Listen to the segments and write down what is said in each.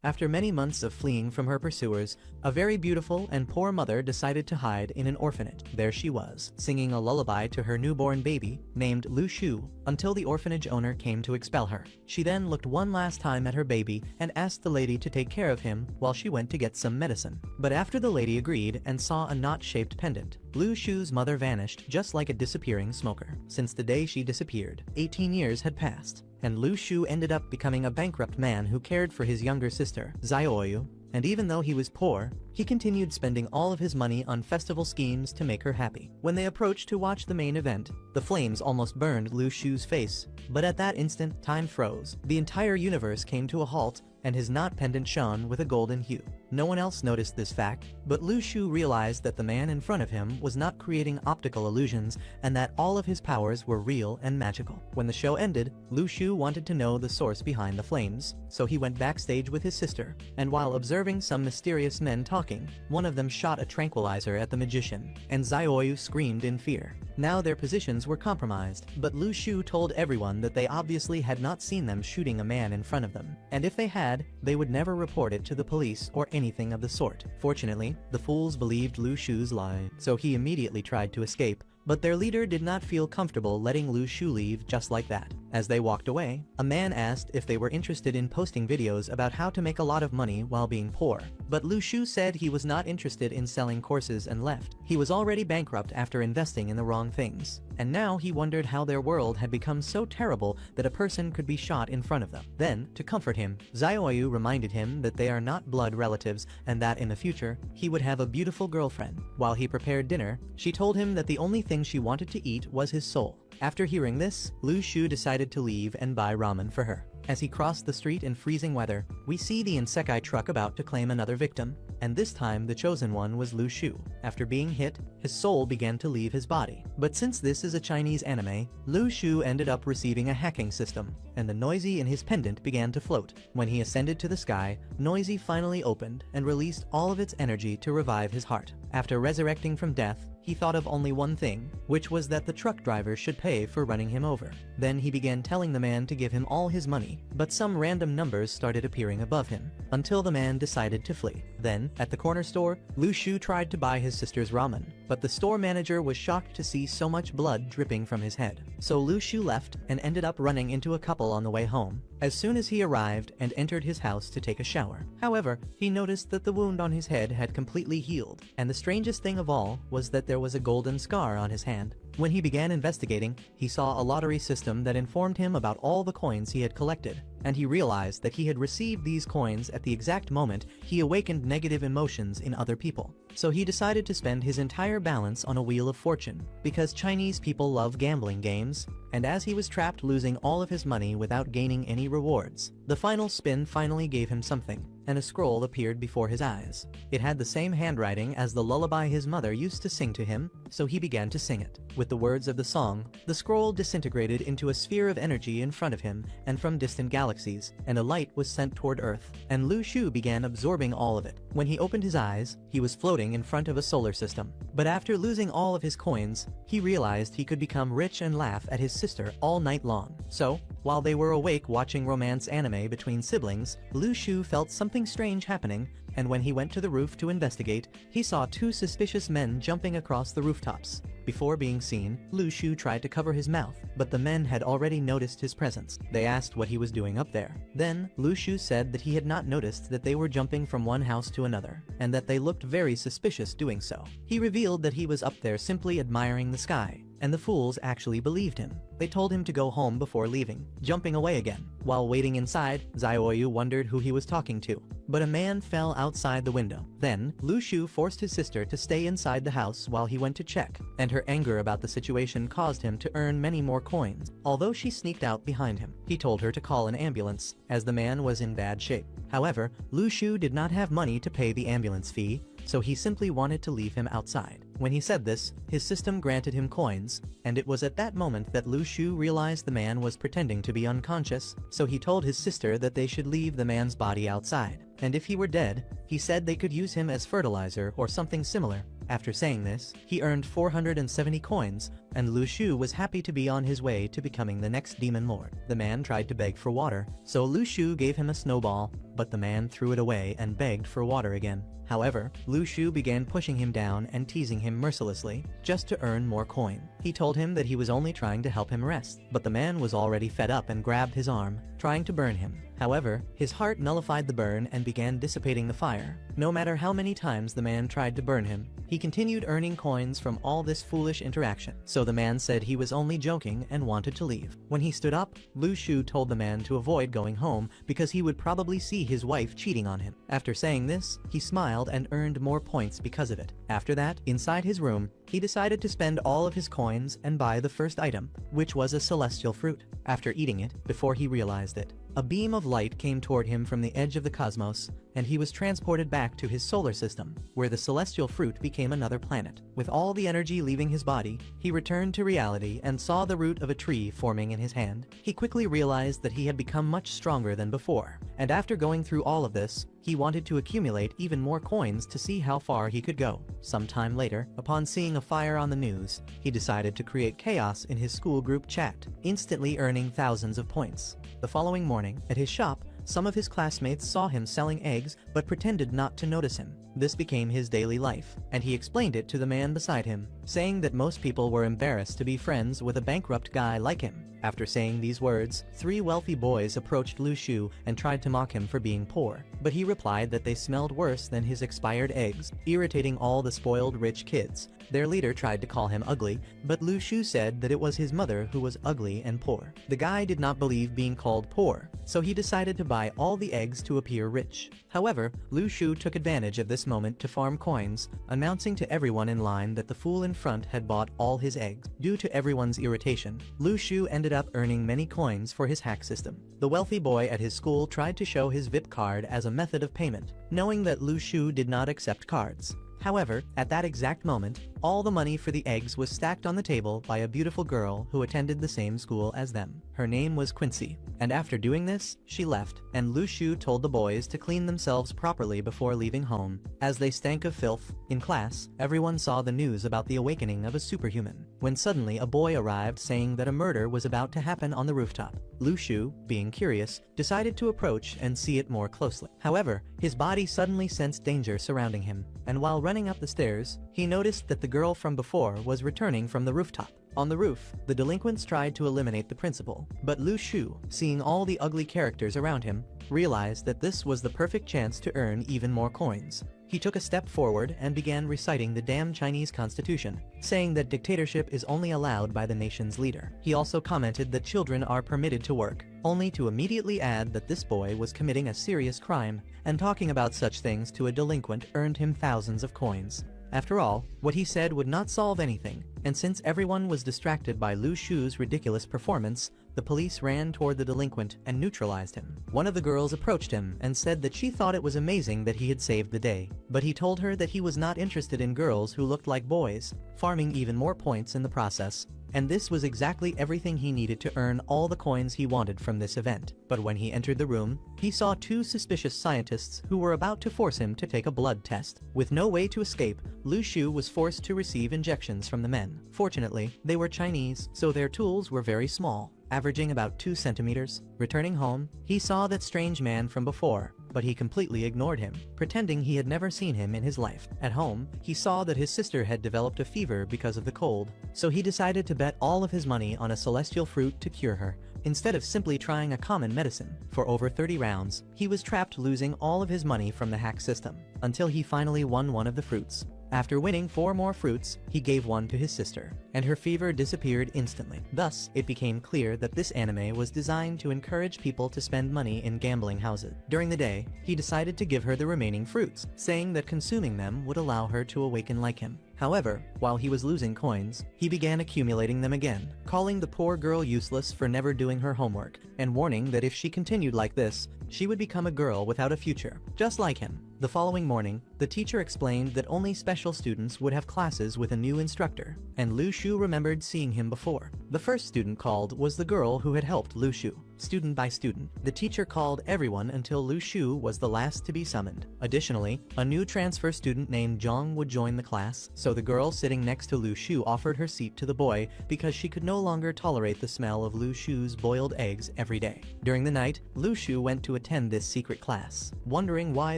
After many months of fleeing from her pursuers, a very beautiful and poor mother decided to hide in an orphanage. There she was, singing a lullaby to her newborn baby, named Lu Shu, until the orphanage owner came to expel her. She then looked one last time at her baby and asked the lady to take care of him while she went to get some medicine. But after the lady agreed and saw a knot-shaped pendant, Lu Shu's mother vanished just like a disappearing smoker. Since the day she disappeared, 18 years had passed, and Lu Shu ended up becoming a bankrupt man who cared for his younger sister, Xiaoyu, and even though he was poor, he continued spending all of his money on festival schemes to make her happy. When they approached to watch the main event, the flames almost burned Lu Shu's face, but at that instant, time froze. The entire universe came to a halt, and his knot pendant shone with a golden hue. No one else noticed this fact, but Lu Shu realized that the man in front of him was not creating optical illusions and that all of his powers were real and magical. When the show ended, Lu Shu wanted to know the source behind the flames, so he went backstage with his sister, and while observing some mysterious men talking, one of them shot a tranquilizer at the magician, and Xiaoyu screamed in fear. Now their positions were compromised, but Lu Shu told everyone that they obviously had not seen them shooting a man in front of them, and if they had, they would never report it to the police or anything of the sort. Fortunately, the fools believed Lu Shu's lie, so he immediately tried to escape, but their leader did not feel comfortable letting Lu Shu leave just like that. As they walked away, a man asked if they were interested in posting videos about how to make a lot of money while being poor, but Lu Shu said he was not interested in selling courses and left. He was already bankrupt after investing in the wrong things, and now he wondered how their world had become so terrible that a person could be shot in front of them. Then, to comfort him, Xiaoyu reminded him that they are not blood relatives and that in the future, he would have a beautiful girlfriend. While he prepared dinner, she told him that the only thing she wanted to eat was his soul. After hearing this, Lu Shu decided to leave and buy ramen for her. As he crossed the street in freezing weather, we see the Isekai truck about to claim another victim, and this time the chosen one was Lu Shu. After being hit, his soul began to leave his body. But since this is a Chinese anime, Lu Shu ended up receiving a hacking system, and the Noisy in his pendant began to float. When he ascended to the sky, Noisy finally opened and released all of its energy to revive his heart. After resurrecting from death, he thought of only one thing, which was that the truck driver should pay for running him over. Then he began telling the man to give him all his money, but some random numbers started appearing above him, until the man decided to flee. Then, at the corner store, Lu Shu tried to buy his sister's ramen, but the store manager was shocked to see so much blood dripping from his head. So Lu Shu left and ended up running into a couple on the way home, as soon as he arrived and entered his house to take a shower. However, he noticed that the wound on his head had completely healed, and the strangest thing of all was that there was a golden scar on his hand. When he began investigating, he saw a lottery system that informed him about all the coins he had collected, and he realized that he had received these coins at the exact moment he awakened negative emotions in other people. So he decided to spend his entire balance on a Wheel of Fortune, because Chinese people love gambling games, and as he was trapped losing all of his money without gaining any rewards, the final spin finally gave him something, and a scroll appeared before his eyes. It had the same handwriting as the lullaby his mother used to sing to him, so he began to sing it. With the words of the song, the scroll disintegrated into a sphere of energy in front of him and from distant galaxies, and a light was sent toward Earth, and Lu Shu began absorbing all of it. When he opened his eyes, he was floating in front of a solar system. But after losing all of his coins, he realized he could become rich and laugh at his sister all night long. So, while they were awake watching romance anime between siblings, Lu Shu felt something strange happening, and when he went to the roof to investigate, he saw two suspicious men jumping across the rooftops. Before being seen, Lu Shu tried to cover his mouth, but the men had already noticed his presence. They asked what he was doing up there. Then, Lu Shu said that he had not noticed that they were jumping from one house to another, and that they looked very suspicious doing so. He revealed that he was up there simply admiring the sky, and the fools actually believed him. They told him to go home before leaving, jumping away again. While waiting inside, Xiaoyu wondered who he was talking to, but a man fell outside the window. Then, Lu Shu forced his sister to stay inside the house while he went to check, and her anger about the situation caused him to earn many more coins. Although she sneaked out behind him, he told her to call an ambulance, as the man was in bad shape. However, Lu Shu did not have money to pay the ambulance fee, so he simply wanted to leave him outside. When he said this, his system granted him coins, and it was at that moment that Lu Shu realized the man was pretending to be unconscious, so he told his sister that they should leave the man's body outside, and if he were dead, he said they could use him as fertilizer or something similar. After saying this, he earned 470 coins, and Lu Shu was happy to be on his way to becoming the next demon lord. The man tried to beg for water, so Lu Shu gave him a snowball, but the man threw it away and begged for water again. However, Lu Shu began pushing him down and teasing him mercilessly, just to earn more coin. He told him that he was only trying to help him rest, but the man was already fed up and grabbed his arm, trying to burn him. However, his heart nullified the burn and began dissipating the fire. No matter how many times the man tried to burn him, he continued earning coins from all this foolish interaction. So the man said he was only joking and wanted to leave. When he stood up, Lu Shu told the man to avoid going home because he would probably see his wife cheating on him. After saying this, he smiled and earned more points because of it. After that, inside his room, he decided to spend all of his coins and buy the first item, which was a celestial fruit. After eating it, before he realized it, a beam of light came toward him from the edge of the cosmos, and he was transported back to his solar system, where the celestial fruit became another planet. With all the energy leaving his body, he returned to reality and saw the root of a tree forming in his hand. He quickly realized that he had become much stronger than before, and after going through all of this, he wanted to accumulate even more coins to see how far he could go. Sometime later, upon seeing a fire on the news, he decided to create chaos in his school group chat, instantly earning thousands of points. The following morning, at his shop, some of his classmates saw him selling eggs but pretended not to notice him. This became his daily life, and he explained it to the man beside him, saying that most people were embarrassed to be friends with a bankrupt guy like him. After saying these words, 3 wealthy boys approached Lu Shu and tried to mock him for being poor, but he replied that they smelled worse than his expired eggs, irritating all the spoiled rich kids. Their leader tried to call him ugly, but Lu Shu said that it was his mother who was ugly and poor. The guy did not believe being called poor, so he decided to buy all the eggs to appear rich. However, Lu Shu took advantage of this moment to farm coins, announcing to everyone in line that the fool in front had bought all his eggs. Due to everyone's irritation, Lu Shu ended up earning many coins for his hack system. The wealthy boy at his school tried to show his VIP card as a method of payment, knowing that Lu Shu did not accept cards. However, at that exact moment, all the money for the eggs was stacked on the table by a beautiful girl who attended the same school as them. Her name was Quincy, and after doing this, she left, and Lu Shu told the boys to clean themselves properly before leaving home, as they stank of filth. In class, everyone saw the news about the awakening of a superhuman, when suddenly a boy arrived saying that a murder was about to happen on the rooftop. Lu Shu, being curious, decided to approach and see it more closely. However, his body suddenly sensed danger surrounding him, and while running up the stairs, he noticed that the girl from before was returning from the rooftop. On the roof, the delinquents tried to eliminate the principal, but Lu Shu, seeing all the ugly characters around him, realized that this was the perfect chance to earn even more coins. He took a step forward and began reciting the damn Chinese constitution, saying that dictatorship is only allowed by the nation's leader. He also commented that children are permitted to work, only to immediately add that this boy was committing a serious crime, and talking about such things to a delinquent earned him thousands of coins. After all, what he said would not solve anything, and since everyone was distracted by Lu Shu's ridiculous performance, the police ran toward the delinquent and neutralized him. One of the girls approached him and said that she thought it was amazing that he had saved the day, but he told her that he was not interested in girls who looked like boys, farming even more points in the process. And this was exactly everything he needed to earn all the coins he wanted from this event. But when he entered the room, he saw 2 suspicious scientists who were about to force him to take a blood test. With no way to escape, Lu Shu was forced to receive injections from the men. Fortunately, they were Chinese, so their tools were very small, averaging about 2 centimeters. Returning home, he saw that strange man from before, but he completely ignored him, pretending he had never seen him in his life. At home, he saw that his sister had developed a fever because of the cold, so he decided to bet all of his money on a celestial fruit to cure her, instead of simply trying a common medicine. For over 30 rounds, he was trapped losing all of his money from the hack system, until he finally won one of the fruits. After winning 4 more fruits, he gave one to his sister, and her fever disappeared instantly. Thus, it became clear that this anime was designed to encourage people to spend money in gambling houses. During the day, he decided to give her the remaining fruits, saying that consuming them would allow her to awaken like him. However, while he was losing coins, he began accumulating them again, calling the poor girl useless for never doing her homework, and warning that if she continued like this, she would become a girl without a future, just like him. The The following morning, the teacher explained that only special students would have classes with a new instructor, and Lu Shu remembered seeing him before. The first student called was the girl who had helped Lu Shu. Student by student, the teacher called everyone until Lu Shu was the last to be summoned. Additionally, a new transfer student named Zhang would join the class, so the girl sitting next to Lu Shu offered her seat to the boy because she could no longer tolerate the smell of Lu Shu's boiled eggs every day. During the night, Lu Shu went to attend this secret class, wondering why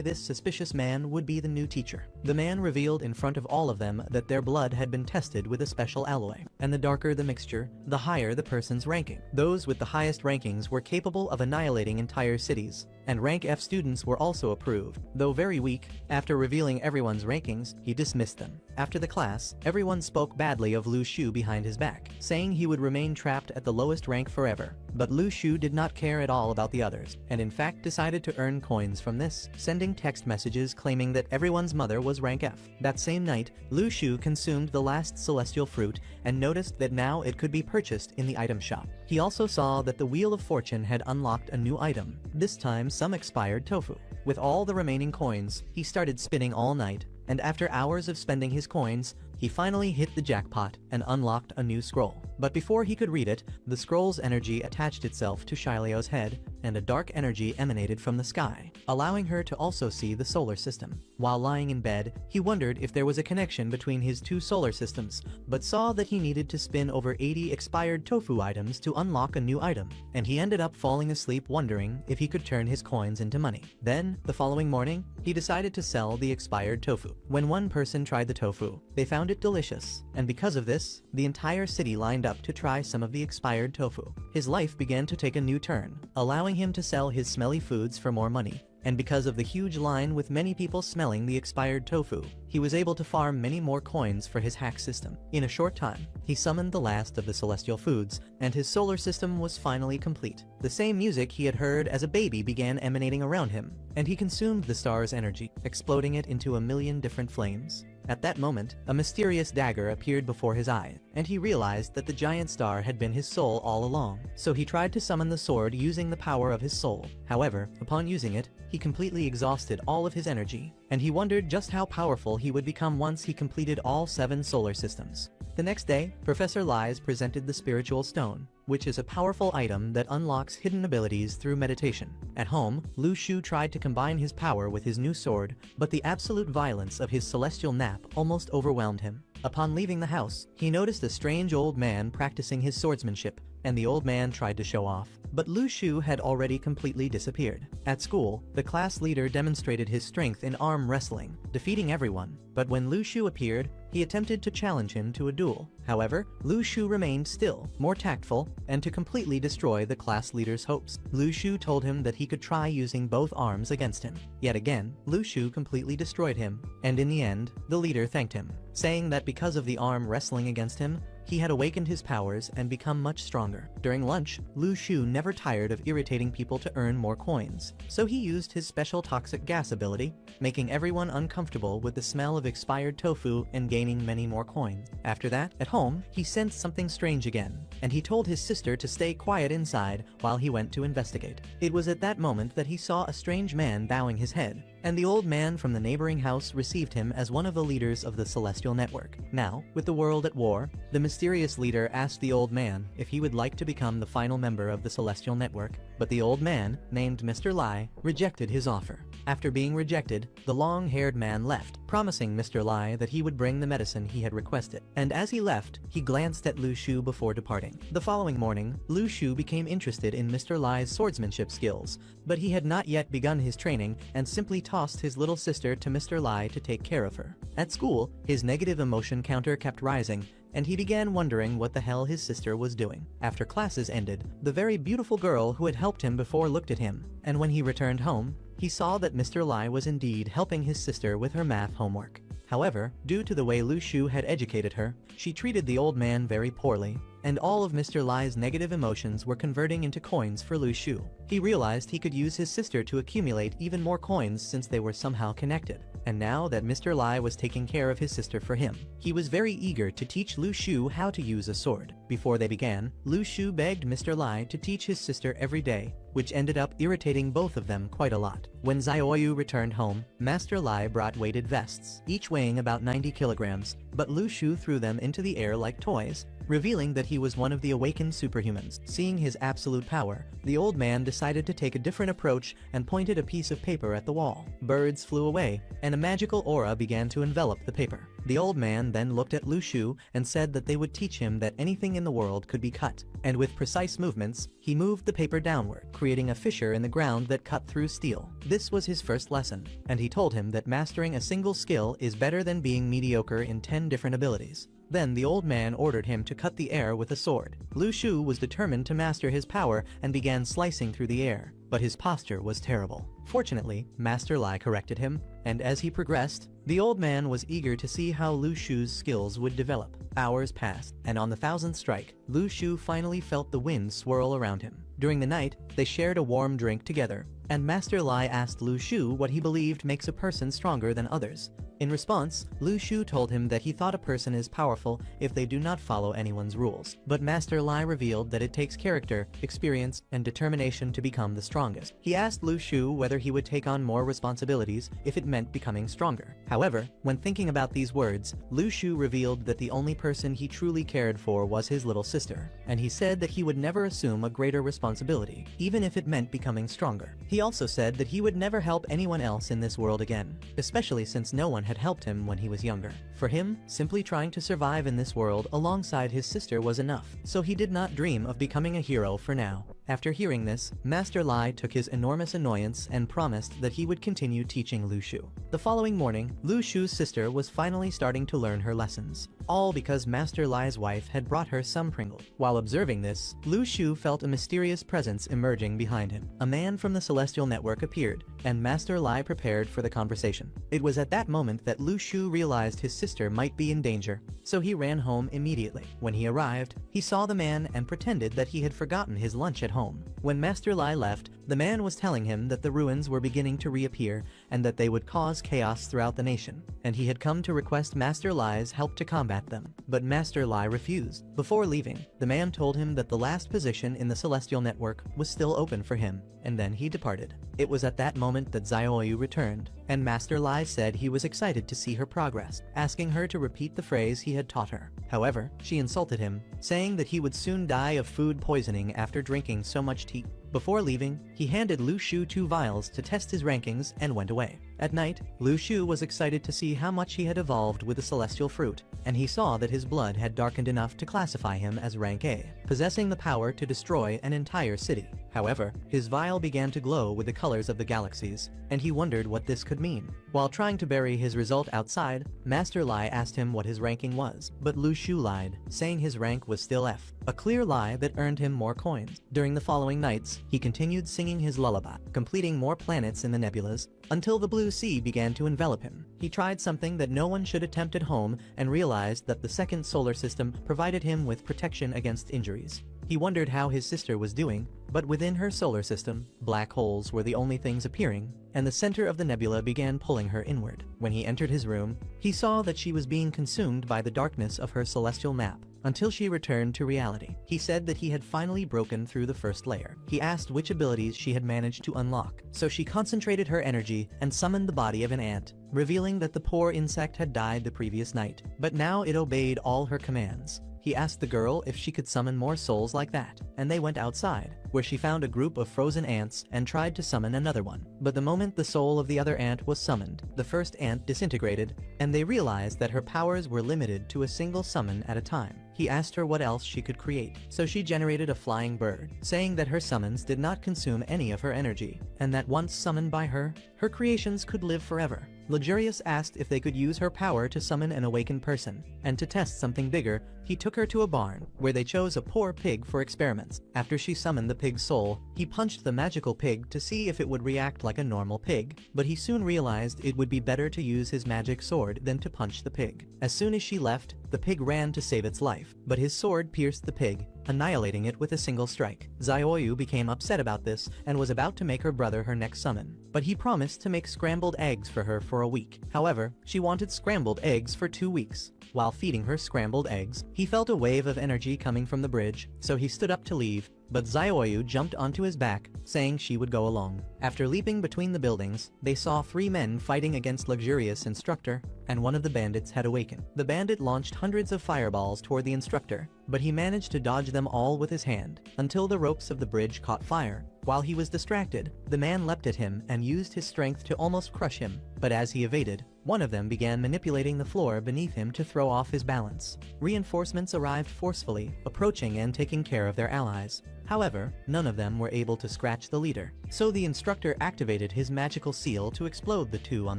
this suspicious man would be the new teacher. The man revealed in front of all of them that their blood had been tested with a special alloy, and the darker the mixture, the higher the person's ranking. Those with the highest rankings were capable of annihilating entire cities, and rank F students were also approved. Though very weak, after revealing everyone's rankings, he dismissed them. After the class, everyone spoke badly of Lu Shu behind his back, saying he would remain trapped at the lowest rank forever. But Lu Shu did not care at all about the others, and in fact decided to earn coins from this, sending text messages claiming that everyone's mother was rank F. That same night, Lu Shu consumed the last celestial fruit and noticed that now it could be purchased in the item shop. He also saw that the Wheel of Fortune had unlocked a new item, this time some expired tofu. With all the remaining coins, he started spinning all night, and after hours of spending his coins, he finally hit the jackpot and unlocked a new scroll. But before he could read it, the scroll's energy attached itself to Shiliu's head, and a dark energy emanated from the sky, allowing her to also see the solar system. While lying in bed, he wondered if there was a connection between his two solar systems, but saw that he needed to spin over 80 expired tofu items to unlock a new item, and he ended up falling asleep wondering if he could turn his coins into money. Then, the following morning, he decided to sell the expired tofu. When one person tried the tofu, they found it delicious, and because of this, the entire city lined up to try some of the expired tofu. His life began to take a new turn, allowing him to sell his smelly foods for more money. And because of the huge line with many people smelling the expired tofu, he was able to farm many more coins for his hack system. In a short time, he summoned the last of the celestial foods, and his solar system was finally complete. The same music he had heard as a baby began emanating around him, and he consumed the star's energy, exploding it into a million different flames. At that moment, a mysterious dagger appeared before his eye, and he realized that the giant star had been his soul all along. So he tried to summon the sword using the power of his soul. However, upon using it, he completely exhausted all of his energy, and he wondered just how powerful he would become once he completed all 7 solar systems. The next day, Professor Lies presented the Spiritual Stone, which is a powerful item that unlocks hidden abilities through meditation. At home, Lu Shu tried to combine his power with his new sword, but the absolute violence of his celestial nap almost overwhelmed him. Upon leaving the house, he noticed a strange old man practicing his swordsmanship, and the old man tried to show off. But Lu Shu had already completely disappeared. At school, the class leader demonstrated his strength in arm wrestling, defeating everyone. But when Lu Shu appeared, he attempted to challenge him to a duel. However, Lu Shu remained still, more tactful, and to completely destroy the class leader's hopes. Lu Shu told him that he could try using both arms against him. Yet again, Lu Shu completely destroyed him, and in the end, the leader thanked him, saying that because of the arm wrestling against him, he had awakened his powers and become much stronger. During lunch, Lu Shu never tired of irritating people to earn more coins, so he used his special toxic gas ability, making everyone uncomfortable with the smell of expired tofu and gaining many more coins. After that, at home, he sensed something strange again, and he told his sister to stay quiet inside while he went to investigate. It was at that moment that he saw a strange man bowing his head, and the old man from the neighboring house received him as one of the leaders of the Celestial Network. Now, with the world at war, the mysterious leader asked the old man if he would like to become the final member of the Celestial Network, but the old man, named Mr. Lai, rejected his offer. After being rejected, the long-haired man left, promising Mr. Lai that he would bring the medicine he had requested. And as he left, he glanced at Lu Shu before departing. The following morning, Lu Shu became interested in Mr. Lai's swordsmanship skills, but he had not yet begun his training and simply tossed his little sister to Mr. Lai to take care of her. At school, his negative emotion counter kept rising, and he began wondering what the hell his sister was doing. After classes ended, the very beautiful girl who had helped him before looked at him, and when he returned home, he saw that Mr. Lai was indeed helping his sister with her math homework. However, due to the way Lu Shu had educated her, she treated the old man very poorly, and all of Mr. Lai's negative emotions were converting into coins for Lu Shu. He realized he could use his sister to accumulate even more coins since they were somehow connected. and now that Mr. Lai was taking care of his sister for him, he was very eager to teach Lu Shu how to use a sword. Before they began, Lu Shu begged Mr. Lai to teach his sister every day, which ended up irritating both of them quite a lot. When Xiaoyu returned home, Master Lai brought weighted vests, each weighing about 90 kilograms, but Lu Shu threw them into the air like toys, revealing that he was one of the awakened superhumans. Seeing his absolute power, the old man decided to take a different approach and pointed a piece of paper at the wall. Birds flew away, and a magical aura began to envelop the paper. The old man then looked at Lu Shu and said that they would teach him that anything in the world could be cut, and with precise movements, he moved the paper downward, creating a fissure in the ground that cut through steel. This was his first lesson, and he told him that mastering a single skill is better than being mediocre in 10 different abilities. Then the old man ordered him to cut the air with a sword. Lu Shu was determined to master his power and began slicing through the air, but his posture was terrible. Fortunately, Master Lai corrected him, and as he progressed, the old man was eager to see how Lu Shu's skills would develop. Hours passed, and on the 1000th strike, Lu Shu finally felt the wind swirl around him. During the night, they shared a warm drink together, and Master Lai asked Lu Shu what he believed makes a person stronger than others. In response, Lu Shu told him that he thought a person is powerful if they do not follow anyone's rules. But Master Lai revealed that it takes character, experience, and determination to become the strongest. He asked Lu Shu whether he would take on more responsibilities if it meant becoming stronger. However, when thinking about these words, Lu Shu revealed that the only person he truly cared for was his little sister, and he said that he would never assume a greater responsibility, even if it meant becoming stronger. He also said that he would never help anyone else in this world again, especially since no one had helped him when he was younger. For him, simply trying to survive in this world alongside his sister was enough, so he did not dream of becoming a hero for now. After hearing this, Master Lai took his enormous annoyance and promised that he would continue teaching Lu Shu. The following morning, Lu Shu's sister was finally starting to learn her lessons, all because Master Lai's wife had brought her some Pringle. While observing this, Lu Shu felt a mysterious presence emerging behind him. A man from the Celestial Network appeared, and Master Lai prepared for the conversation. It was at that moment that Lu Shu realized his sister might be in danger, so he ran home immediately. When he arrived, he saw the man and pretended that he had forgotten his lunch at home. When Master Lai left, the man was telling him that the ruins were beginning to reappear and that they would cause chaos throughout the nation, and he had come to request Master Lai's help to combat them. But Master Lai refused. Before leaving, the man told him that the last position in the Celestial Network was still open for him, and then he departed. It was at that moment that Xiaoyu returned, and Master Lai said he was excited to see her progress, asking her to repeat the phrase he had taught her. However, she insulted him, saying that he would soon die of food poisoning after drinking so much tea. Before leaving, he handed Lu Shu 2 vials to test his rankings and went away. At night, Lu Shu was excited to see how much he had evolved with the celestial fruit, and he saw that his blood had darkened enough to classify him as rank A, possessing the power to destroy an entire city. However, his vial began to glow with the colors of the galaxies, and he wondered what this could mean. While trying to bury his result outside, Master Lai asked him what his ranking was, but Lu Shu lied, saying his rank was still F, a clear lie that earned him more coins. During the following nights, he continued singing his lullaby, completing more planets in the nebulas, until the blue sea began to envelop him. He tried something that no one should attempt at home and realized that the second solar system provided him with protection against injuries. He wondered how his sister was doing, but within her solar system, black holes were the only things appearing, and the center of the nebula began pulling her inward. When he entered his room, he saw that she was being consumed by the darkness of her celestial map, until she returned to reality. He said that he had finally broken through the first layer. He asked which abilities she had managed to unlock, so she concentrated her energy and summoned the body of an ant, revealing that the poor insect had died the previous night, but now it obeyed all her commands. He asked the girl if she could summon more souls like that, and they went outside, where she found a group of frozen ants and tried to summon another one. But the moment the soul of the other ant was summoned, the first ant disintegrated, and they realized that her powers were limited to a single summon at a time. He asked her what else she could create, so she generated a flying bird, saying that her summons did not consume any of her energy, and that once summoned by her, her creations could live forever. Luxurious asked if they could use her power to summon an awakened person, and to test something bigger, he took her to a barn, where they chose a poor pig for experiments. After she summoned the pig's soul, he punched the magical pig to see if it would react like a normal pig, but he soon realized it would be better to use his magic sword than to punch the pig. As soon as she left, the pig ran to save its life, but his sword pierced the pig, annihilating it with a single strike. Xiaoyu became upset about this and was about to make her brother her next summon, but he promised to make scrambled eggs for her for a week. However, she wanted scrambled eggs for 2 weeks. While feeding her scrambled eggs, he felt a wave of energy coming from the bridge, so he stood up to leave, but Xiaoyu jumped onto his back, saying she would go along. After leaping between the buildings, they saw 3 men fighting against Luxurious Instructor, and one of the bandits had awakened. The bandit launched hundreds of fireballs toward the instructor, but he managed to dodge them all with his hand, until the ropes of the bridge caught fire. While he was distracted, the man leapt at him and used his strength to almost crush him, but as he evaded, one of them began manipulating the floor beneath him to throw off his balance. Reinforcements arrived forcefully, approaching and taking care of their allies. However, none of them were able to scratch the leader, so the instructor activated his magical seal to explode the 2 on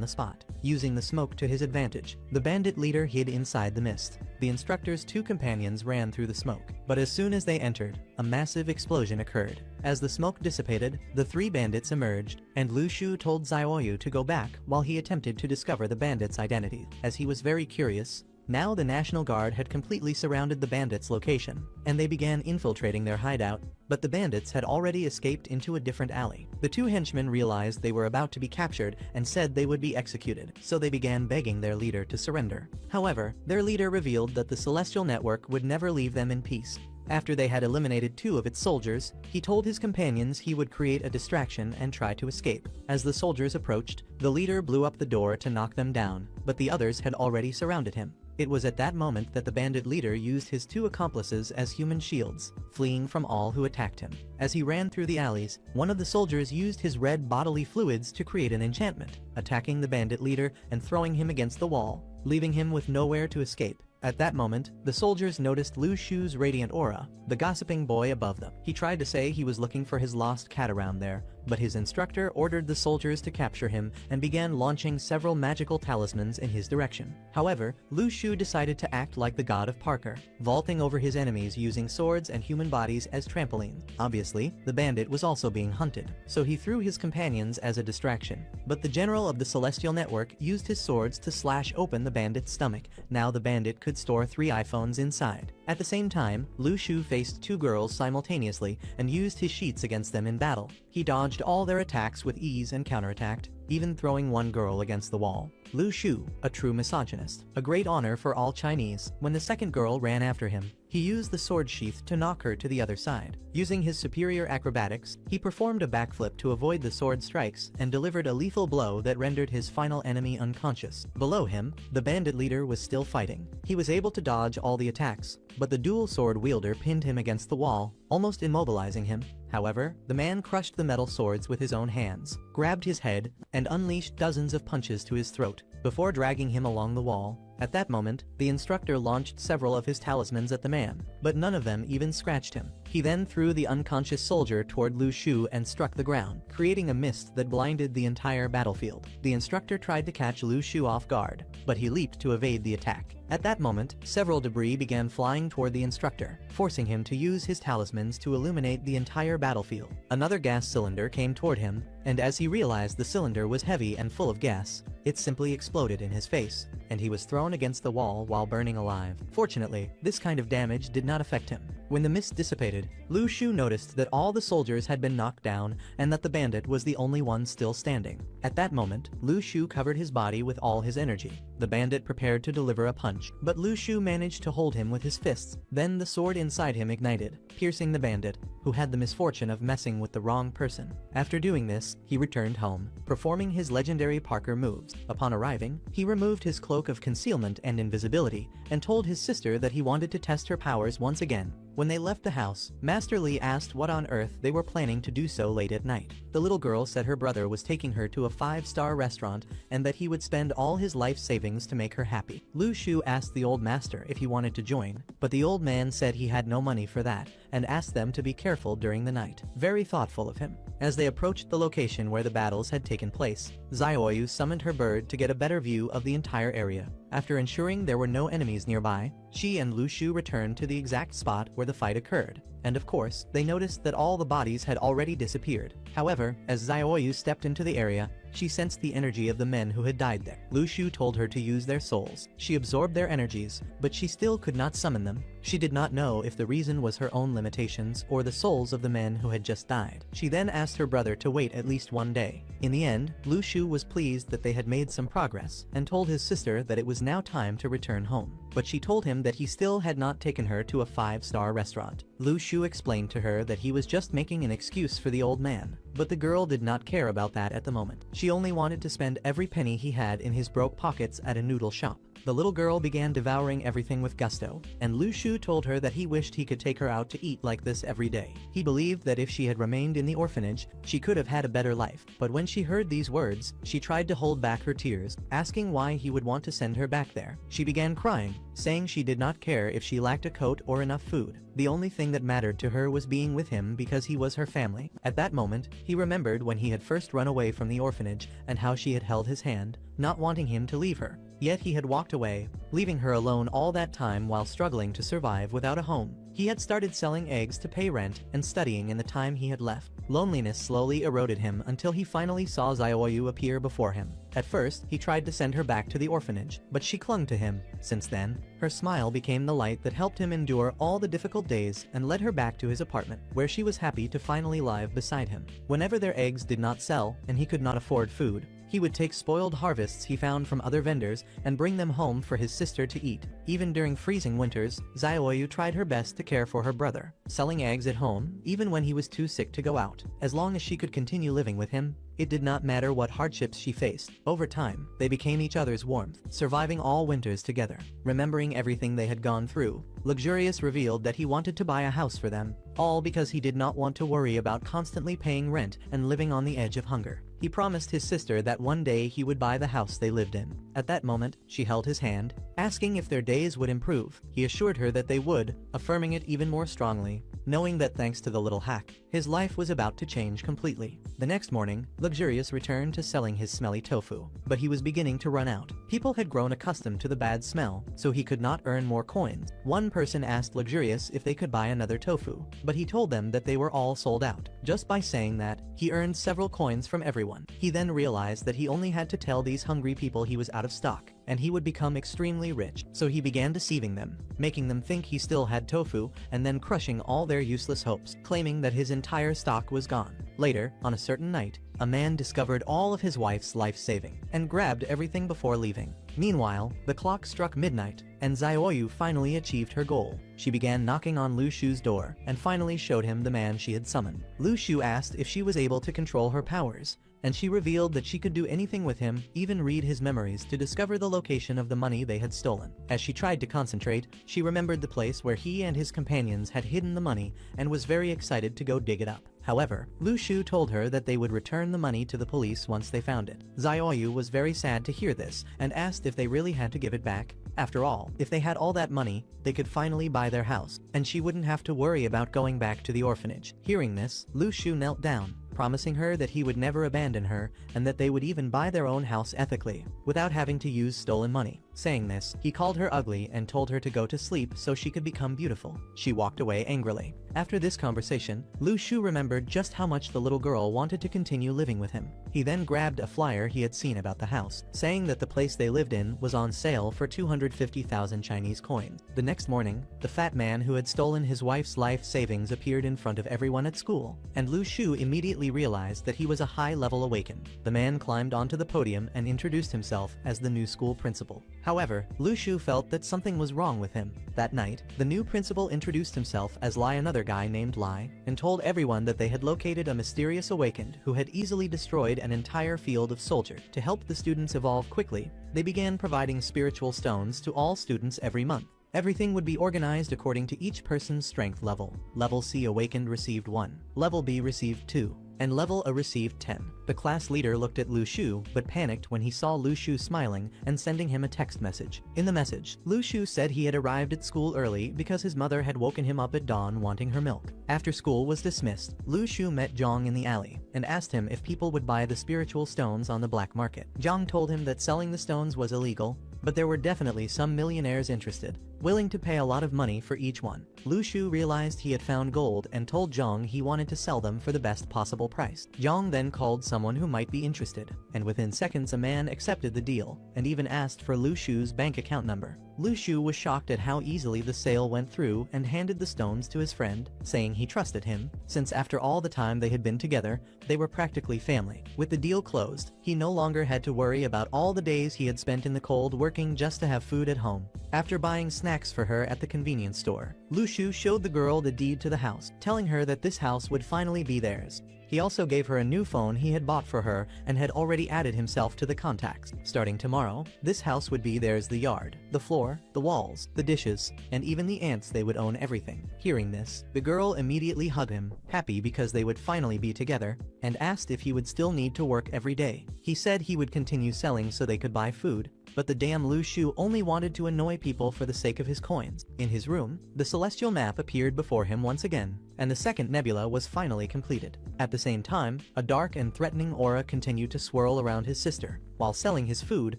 the spot. Using the smoke to his advantage, the bandit leader hid inside the mist. The instructor's 2 companions ran through the smoke, but as soon as they entered, a massive explosion occurred. As the smoke dissipated, the 3 bandits emerged, and Lu Shu told Xiaoyu to go back while he attempted to discover the bandits' identity. As he was very curious, now the National Guard had completely surrounded the bandits' location, and they began infiltrating their hideout, but the bandits had already escaped into a different alley. The 2 henchmen realized they were about to be captured and said they would be executed, so they began begging their leader to surrender. However, their leader revealed that the Celestial Network would never leave them in peace. After they had eliminated 2 of its soldiers, he told his companions he would create a distraction and try to escape. As the soldiers approached, the leader blew up the door to knock them down, but the others had already surrounded him. It was at that moment that the bandit leader used his 2 accomplices as human shields, fleeing from all who attacked him. As he ran through the alleys, one of the soldiers used his red bodily fluids to create an enchantment, attacking the bandit leader and throwing him against the wall, leaving him with nowhere to escape. At that moment, the soldiers noticed Lu Shu's radiant aura, the gossiping boy above them. He tried to say he was looking for his lost cat around there, but his instructor ordered the soldiers to capture him and began launching several magical talismans in his direction. However, Lu Shu decided to act like the god of Parker, vaulting over his enemies using swords and human bodies as trampolines. Obviously, the bandit was also being hunted, so he threw his companions as a distraction. But the general of the Celestial Network used his swords to slash open the bandit's stomach. Now the bandit could store 3 iPhones inside. At the same time, Lu Shu faced 2 girls simultaneously and used his sheets against them in battle. He dodged all their attacks with ease and counterattacked, even throwing 1 girl against the wall. Lu Shu, a true misogynist, a great honor for all Chinese. When the second girl ran after him, he used the sword sheath to knock her to the other side. Using his superior acrobatics, he performed a backflip to avoid the sword strikes and delivered a lethal blow that rendered his final enemy unconscious. Below him, the bandit leader was still fighting. He was able to dodge all the attacks, but the dual sword wielder pinned him against the wall, almost immobilizing him. However, the man crushed the metal swords with his own hands, grabbed his head, and unleashed dozens of punches to his throat, before dragging him along the wall. At that moment, the instructor launched several of his talismans at the man, but none of them even scratched him. He then threw the unconscious soldier toward Lu Shu and struck the ground, creating a mist that blinded the entire battlefield. The instructor tried to catch Lu Shu off guard, but he leaped to evade the attack. At that moment, several debris began flying toward the instructor, forcing him to use his talismans to illuminate the entire battlefield. Another gas cylinder came toward him, and as he realized the cylinder was heavy and full of gas, it simply exploded in his face, and he was thrown against the wall while burning alive. Fortunately, this kind of damage did not affect him. When the mist dissipated, Lu Shu noticed that all the soldiers had been knocked down and that the bandit was the only one still standing. At that moment, Lu Shu covered his body with all his energy. The bandit prepared to deliver a punch, but Lu Shu managed to hold him with his fists. Then the sword inside him ignited, piercing the bandit, who had the misfortune of messing with the wrong person. After doing this, he returned home, performing his legendary Parker moves. Upon arriving, he removed his cloak of concealment and invisibility and told his sister that he wanted to test her powers once again. When they left the house, Master Li asked what on earth they were planning to do so late at night. The little girl said her brother was taking her to a 5-star restaurant and that he would spend all his life savings to make her happy. Lu Shu asked the old master if he wanted to join, but the old man said he had no money for that and asked them to be careful during the night. Very thoughtful of him. As they approached the location where the battles had taken place, Xiaoyu summoned her bird to get a better view of the entire area. After ensuring there were no enemies nearby, she and Lu Shu returned to the exact spot where the fight occurred, and of course, they noticed that all the bodies had already disappeared. However, as Xiaoyu stepped into the area, She sensed the energy of the men who had died there. Lu Shu told her to use their souls. She absorbed their energies, but she still could not summon them. She did not know if the reason was her own limitations or the souls of the men who had just died. She then asked her brother to wait at least one day. In the end, Lu Shu was pleased that they had made some progress and told his sister that it was now time to return home. But she told him that he still had not taken her to a 5-star restaurant. Lu Shu explained to her that he was just making an excuse for the old man. But the girl did not care about that at the moment. She only wanted to spend every penny he had in his broke pockets at a noodle shop. The little girl began devouring everything with gusto, and Lu Shu told her that he wished he could take her out to eat like this every day. He believed that if she had remained in the orphanage, she could have had a better life. But when she heard these words, she tried to hold back her tears, asking why he would want to send her back there. She began crying, saying she did not care if she lacked a coat or enough food. The only thing that mattered to her was being with him because he was her family. At that moment, he remembered when he had first run away from the orphanage and how she had held his hand, not wanting him to leave her. Yet he had walked away, leaving her alone all that time while struggling to survive without a home. He had started selling eggs to pay rent and studying in the time he had left. Loneliness slowly eroded him until he finally saw Xiaoyu appear before him. At first, he tried to send her back to the orphanage, but she clung to him. Since then, her smile became the light that helped him endure all the difficult days and led her back to his apartment, where she was happy to finally live beside him. Whenever their eggs did not sell and he could not afford food, he would take spoiled harvests he found from other vendors and bring them home for his sister to eat. Even during freezing winters, Xiaoyu tried her best to care for her brother, selling eggs at home even when he was too sick to go out. As long as she could continue living with him, it did not matter what hardships she faced. Over time, they became each other's warmth, surviving all winters together. Remembering everything they had gone through, Luxurious revealed that he wanted to buy a house for them, all because he did not want to worry about constantly paying rent and living on the edge of hunger. He promised his sister that one day he would buy the house they lived in. At that moment, she held his hand, asking if their days would improve. He assured her that they would, affirming it even more strongly, knowing that thanks to the little hack, his life was about to change completely. The next morning, Luxurious returned to selling his smelly tofu, but he was beginning to run out. People had grown accustomed to the bad smell, so he could not earn more coins. One person asked Luxurious if they could buy another tofu, but he told them that they were all sold out. Just by saying that, he earned several coins from everyone. He then realized that he only had to tell these hungry people he was out of stock, and he would become extremely rich. So he began deceiving them, making them think he still had tofu, and then crushing all their useless hopes, claiming that his entire stock was gone. Later, on a certain night, a man discovered all of his wife's life-saving and grabbed everything before leaving. Meanwhile, the clock struck midnight, and Xiaoyu finally achieved her goal. She began knocking on Lu Shu's door and finally showed him the man she had summoned. Lu Shu asked if she was able to control her powers, and she revealed that she could do anything with him, even read his memories to discover the location of the money they had stolen. As she tried to concentrate, she remembered the place where he and his companions had hidden the money and was very excited to go dig it up. However, Lu Shu told her that they would return the money to the police once they found it. Xiaoyu was very sad to hear this and asked if they really had to give it back. After all, if they had all that money, they could finally buy their house, and she wouldn't have to worry about going back to the orphanage. Hearing this, Lu Shu knelt down, promising her that he would never abandon her and that they would even buy their own house ethically, without having to use stolen money. Saying this, he called her ugly and told her to go to sleep so she could become beautiful. She walked away angrily. After this conversation, Lu Shu remembered just how much the little girl wanted to continue living with him. He then grabbed a flyer he had seen about the house, saying that the place they lived in was on sale for 250,000 Chinese coins. The next morning, the fat man who had stolen his wife's life savings appeared in front of everyone at school, and Lu Shu immediately realized that he was a high-level awakened. The man climbed onto the podium and introduced himself as the new school principal. However, Lu Shu felt that something was wrong with him. That night, the new principal introduced himself as Lai, another guy named Lai, and told everyone that they had located a mysterious awakened who had easily destroyed an entire field of soldier. To help the students evolve quickly, they began providing spiritual stones to all students every month. Everything would be organized according to each person's strength level. Level C awakened received 1, Level B received 2, and Level A received 10. The class leader looked at Lu Shu but panicked when he saw Lu Shu smiling and sending him a text message. In the message, Lu Shu said he had arrived at school early because his mother had woken him up at dawn wanting her milk. After school was dismissed, Lu Shu met Zhang in the alley and asked him if people would buy the spiritual stones on the black market. Zhang told him that selling the stones was illegal, but there were definitely some millionaires interested. willing to pay a lot of money for each one. Lu Shu realized he had found gold and told Zhang he wanted to sell them for the best possible price. Zhang then called someone who might be interested, and within seconds a man accepted the deal, and even asked for Lu Shu's bank account number. Lu Shu was shocked at how easily the sale went through and handed the stones to his friend, saying he trusted him, since after all the time they had been together, they were practically family. With the deal closed, he no longer had to worry about all the days he had spent in the cold working just to have food at home. After buying snacks for her at the convenience store, Lu Shu showed the girl the deed to the house, telling her that this house would finally be theirs. He also gave her a new phone he had bought for her and had already added himself to the contacts. Starting tomorrow, this house would be theirs: the yard, the floor, the walls, the dishes, and even the ants. They would own everything. Hearing this, the girl immediately hugged him, happy because they would finally be together, and asked if he would still need to work every day. He said he would continue selling so they could buy food, but the damn Lu Shu only wanted to annoy people for the sake of his coins. In his room, the celestial map appeared before him once again, and the second nebula was finally completed. At the same time, a dark and threatening aura continued to swirl around his sister. While selling his food,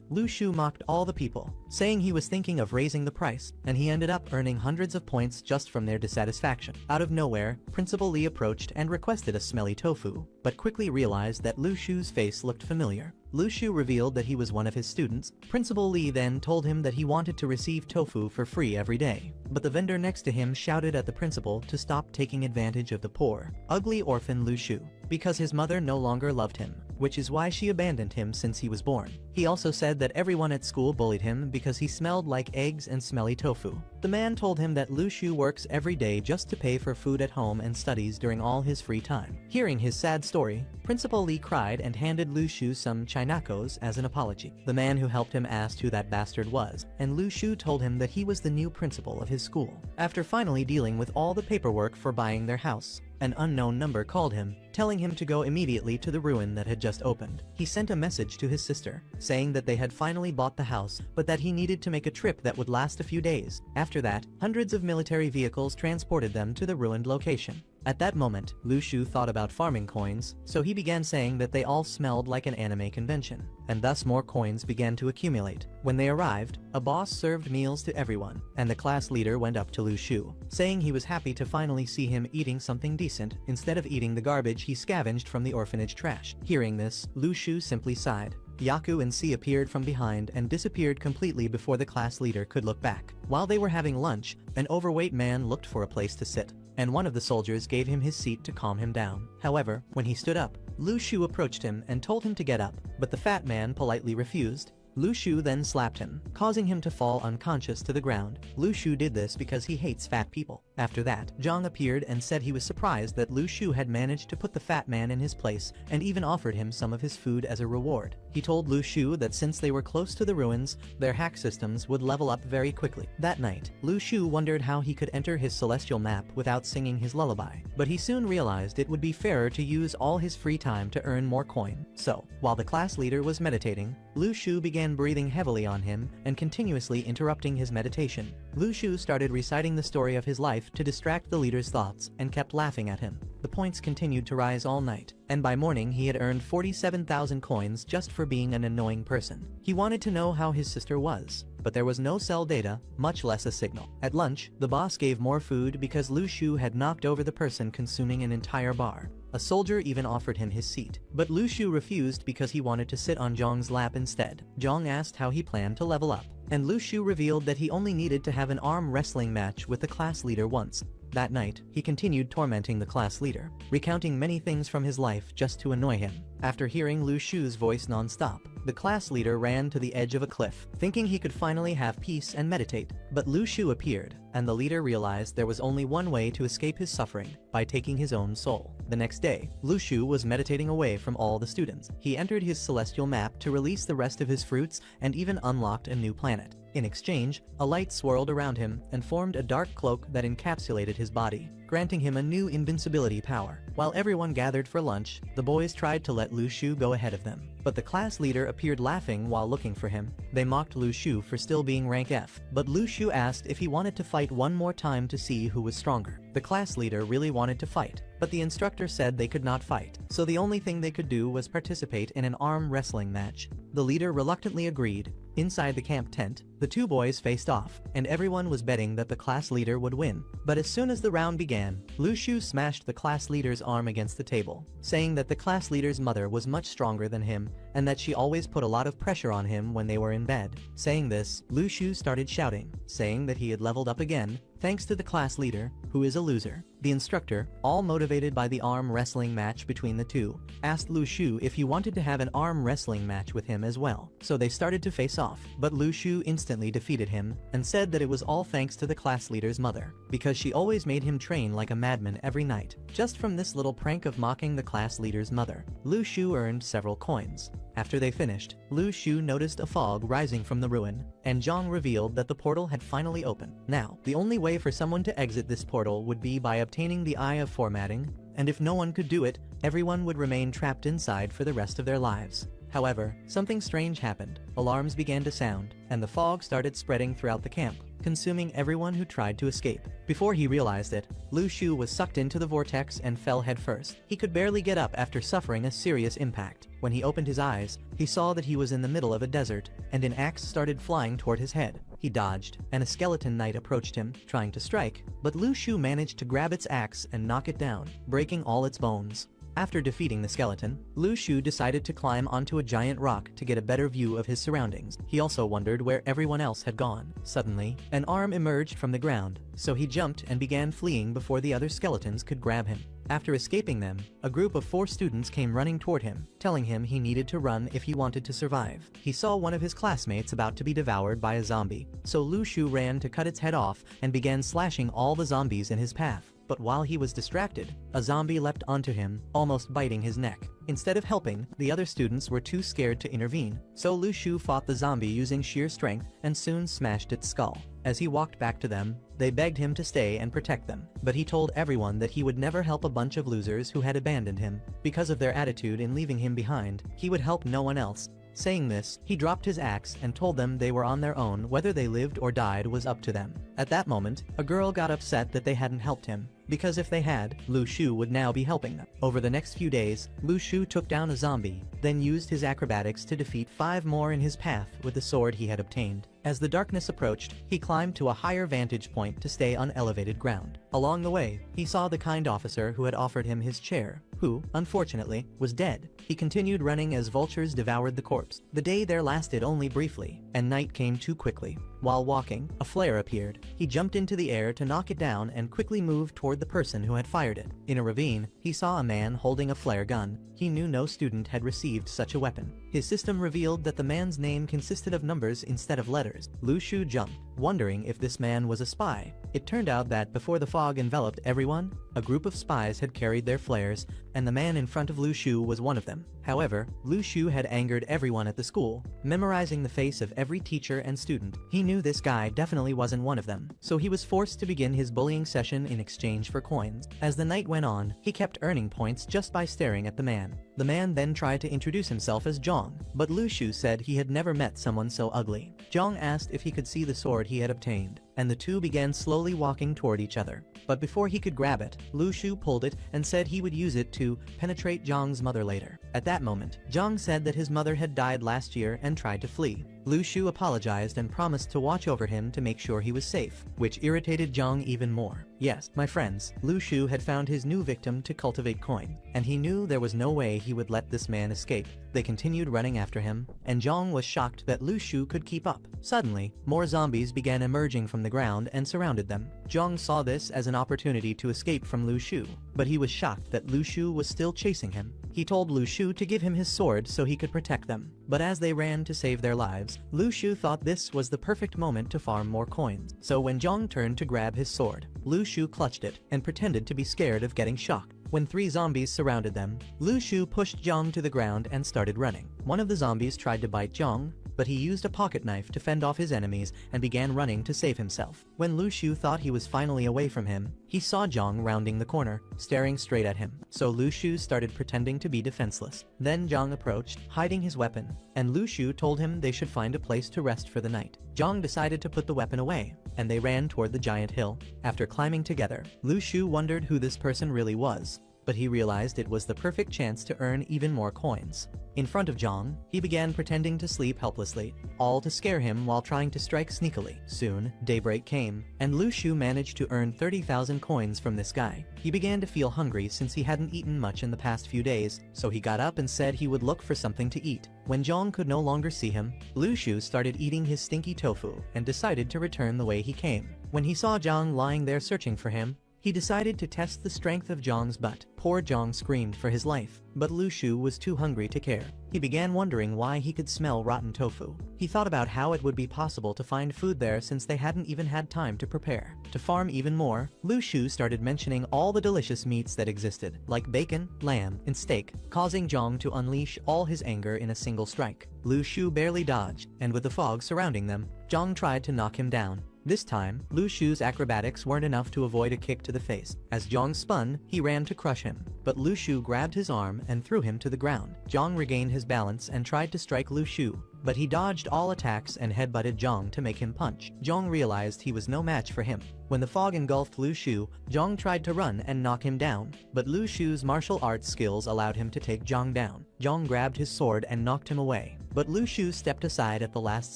Lu Shu mocked all the people, saying he was thinking of raising the price, and he ended up earning hundreds of points just from their dissatisfaction. Out of nowhere, Principal Li approached and requested a smelly tofu, but quickly realized that Lu Shu's face looked familiar. Lu Shu revealed that he was one of his students. Principal Li then told him that he wanted to receive tofu for free every day, but the vendor next to him shouted at the principal to stop taking advantage of the poor, ugly orphan Lu Shu, because his mother no longer loved him, which is why she abandoned him since he was born. He also said that everyone at school bullied him because he smelled like eggs and smelly tofu. The man told him that Lu Shu works every day just to pay for food at home and studies during all his free time. Hearing his sad story, Principal Li cried and handed Lu Shu some chinacos as an apology. The man who helped him asked who that bastard was, and Lu Shu told him that he was the new principal of his school. After finally dealing with all the paperwork for buying their house, an unknown number called him, telling him to go immediately to the ruin that had just opened. He sent a message to his sister, saying that they had finally bought the house, but that he needed to make a trip that would last a few days. After that, hundreds of military vehicles transported them to the ruined location. At that moment, Lu Shu thought about farming coins, so he began saying that they all smelled like an anime convention, and thus more coins began to accumulate. When they arrived, a boss served meals to everyone, and the class leader went up to Lu Shu, saying he was happy to finally see him eating something decent instead of eating the garbage he scavenged from the orphanage trash. Hearing this, Lu Shu simply sighed. Yaku and Si appeared from behind and disappeared completely before the class leader could look back. While they were having lunch, an overweight man looked for a place to sit, and one of the soldiers gave him his seat to calm him down. However, when he stood up, Lu Shu approached him and told him to get up, but the fat man politely refused. Lu Shu then slapped him, causing him to fall unconscious to the ground. Lu Shu did this because he hates fat people. After that, Zhang appeared and said he was surprised that Lu Shu had managed to put the fat man in his place and even offered him some of his food as a reward. He told Lu Shu that since they were close to the ruins, their hack systems would level up very quickly. That night, Lu Shu wondered how he could enter his celestial map without singing his lullaby, but he soon realized it would be fairer to use all his free time to earn more coin. So, while the class leader was meditating, Lu Shu began breathing heavily on him and continuously interrupting his meditation. Lu Shu started reciting the story of his life to distract the leader's thoughts and kept laughing at him. The points continued to rise all night, and by morning he had earned 47,000 coins just for being an annoying person. He wanted to know how his sister was, but there was no cell data, much less a signal. At lunch, the boss gave more food because Lu Shu had knocked over the person consuming an entire bar. A soldier even offered him his seat, but Lu Shu refused because he wanted to sit on Zhang's lap instead. Zhang asked how he planned to level up, and Lu Shu revealed that he only needed to have an arm wrestling match with the class leader once. That night, he continued tormenting the class leader, recounting many things from his life just to annoy him. After hearing Lu Shu's voice non-stop, the class leader ran to the edge of a cliff, thinking he could finally have peace and meditate. But Lu Shu appeared, and the leader realized there was only one way to escape his suffering, by taking his own soul. The next day, Lu Shu was meditating away from all the students. He entered his celestial map to release the rest of his fruits and even unlocked a new planet. In exchange, a light swirled around him and formed a dark cloak that encapsulated his body, granting him a new invincibility power. While everyone gathered for lunch, the boys tried to let Lu Shu go ahead of them, but the class leader appeared laughing while looking for him. They mocked Lu Shu for still being rank F, but Lu Shu asked if he wanted to fight one more time to see who was stronger. The The class leader really wanted to fight, but the instructor said they could not fight, so the only thing they could do was participate in an arm wrestling match. The leader reluctantly agreed. Inside the camp tent, the two boys faced off, and everyone was betting that the class leader would win. But as soon as the round began, Lu Shu smashed the class leader's arm against the table, saying that the class leader's mother was much stronger than him, and that she always put a lot of pressure on him when they were in bed. Saying this, Lu Shu started shouting, saying that he had leveled up again, thanks to the class leader, who is a loser. The instructor, all motivated by the arm wrestling match between the two, asked Lu Shu if he wanted to have an arm wrestling match with him as well. So they started to face off, but Lu Shu instantly defeated him, and said that it was all thanks to the class leader's mother, because she always made him train like a madman every night. Just from this little prank of mocking the class leader's mother, Lu Shu earned several coins. After they finished, Lu Shu noticed a fog rising from the ruin, and Zhang revealed that the portal had finally opened. Now, the only way for someone to exit this portal would be by obtaining the Eye of Formatting, and if no one could do it, everyone would remain trapped inside for the rest of their lives. However, something strange happened. Alarms began to sound, and the fog started spreading throughout the camp, consuming everyone who tried to escape. Before he realized it, Lu Shu was sucked into the vortex and fell headfirst. He could barely get up after suffering a serious impact. When he opened his eyes, he saw that he was in the middle of a desert, and an axe started flying toward his head. He dodged, and a skeleton knight approached him, trying to strike, but Lu Shu managed to grab its axe and knock it down, breaking all its bones. After defeating the skeleton, Lu Shu decided to climb onto a giant rock to get a better view of his surroundings. He also wondered where everyone else had gone. Suddenly, an arm emerged from the ground, so he jumped and began fleeing before the other skeletons could grab him. After escaping them, a group of 4 students came running toward him, telling him he needed to run if he wanted to survive. He saw one of his classmates about to be devoured by a zombie, so Lu Shu ran to cut its head off and began slashing all the zombies in his path. But while he was distracted, a zombie leapt onto him, almost biting his neck. Instead of helping, the other students were too scared to intervene, so Lu Shu fought the zombie using sheer strength and soon smashed its skull. As he walked back to them, they begged him to stay and protect them, but he told everyone that he would never help a bunch of losers who had abandoned him. Because of their attitude in leaving him behind, he would help no one else. Saying this, he dropped his axe and told them they were on their own. Whether they lived or died was up to them. At that moment, a girl got upset that they hadn't helped him, because if they had, Lu Shu would now be helping them. Over the next few days, Lu Shu took down a zombie, then used his acrobatics to defeat 5 more in his path with the sword he had obtained. As the darkness approached, he climbed to a higher vantage point to stay on elevated ground. Along the way, he saw the kind officer who had offered him his chair, who, unfortunately, was dead. He continued running as vultures devoured the corpse. The day there lasted only briefly, and night came too quickly. While walking, a flare appeared. He jumped into the air to knock it down and quickly moved toward the person who had fired it. In a ravine, he saw a man holding a flare gun. He knew no student had received such a weapon. His system revealed that the man's name consisted of numbers instead of letters. Lu Shu jumped, wondering if this man was a spy. It turned out that before the fog enveloped everyone, a group of spies had carried their flares, and the man in front of Lu Shu was one of them. However, Lu Shu had angered everyone at the school, memorizing the face of every teacher and student. He knew this guy definitely wasn't one of them, so he was forced to begin his bullying session in exchange for coins. As the night went on, he kept earning points just by staring at the man. The man then tried to introduce himself as Zhang, but Lu Shu said he had never met someone so ugly. Zhang asked if he could see the sword he had obtained, and the two began slowly walking toward each other. But before he could grab it, Lu Shu pulled it and said he would use it to penetrate Zhang's mother later. At that moment, Zhang said that his mother had died last year and tried to flee. Lu Shu apologized and promised to watch over him to make sure he was safe, which irritated Zhang even more. Yes, my friends, Lu Shu had found his new victim to cultivate coin, and he knew there was no way he would let this man escape. They continued running after him, and Zhang was shocked that Lu Shu could keep up. Suddenly, more zombies began emerging from the ground and surrounded them. Zhang saw this as an opportunity to escape from Lu Shu, but he was shocked that Lu Shu was still chasing him. He told Lu Shu to give him his sword so he could protect them. But as they ran to save their lives, Lu Shu thought this was the perfect moment to farm more coins. So when Zhang turned to grab his sword, Lu Shu clutched it and pretended to be scared of getting shocked. When 3 zombies surrounded them, Lu Shu pushed Zhang to the ground and started running. One of the zombies tried to bite Zhang, but he used a pocket knife to fend off his enemies and began running to save himself. When Lu Shu thought he was finally away from him, he saw Zhang rounding the corner, staring straight at him. So Lu Shu started pretending to be defenseless. Then Zhang approached, hiding his weapon, and Lu Shu told him they should find a place to rest for the night. Zhang decided to put the weapon away, and they ran toward the giant hill. After climbing together, Lu Shu wondered who this person really was, but he realized it was the perfect chance to earn even more coins. In front of Zhang, he began pretending to sleep helplessly, all to scare him while trying to strike sneakily. Soon, daybreak came, and Lu Shu managed to earn 30,000 coins from this guy. He began to feel hungry since he hadn't eaten much in the past few days, so he got up and said he would look for something to eat. When Zhang could no longer see him, Lu Shu started eating his stinky tofu and decided to return the way he came. When he saw Zhang lying there searching for him, he decided to test the strength of Zhang's butt. Poor Zhang screamed for his life, but Lu Shu was too hungry to care. He began wondering why he could smell rotten tofu. He thought about how it would be possible to find food there since they hadn't even had time to prepare. To farm even more, Lu Shu started mentioning all the delicious meats that existed, like bacon, lamb, and steak, causing Zhang to unleash all his anger in a single strike. Lu Shu barely dodged, and with the fog surrounding them, Zhang tried to knock him down. This time, Lu Shu's acrobatics weren't enough to avoid a kick to the face. As Zhang spun, he ran to crush him, but Lu Shu grabbed his arm and threw him to the ground. Zhang regained his balance and tried to strike Lu Shu, but he dodged all attacks and headbutted Zhang to make him punch. Zhang realized he was no match for him. When the fog engulfed Lu Shu, Zhang tried to run and knock him down, but Lu Shu's martial arts skills allowed him to take Zhang down. Zhang grabbed his sword and knocked him away, but Lu Shu stepped aside at the last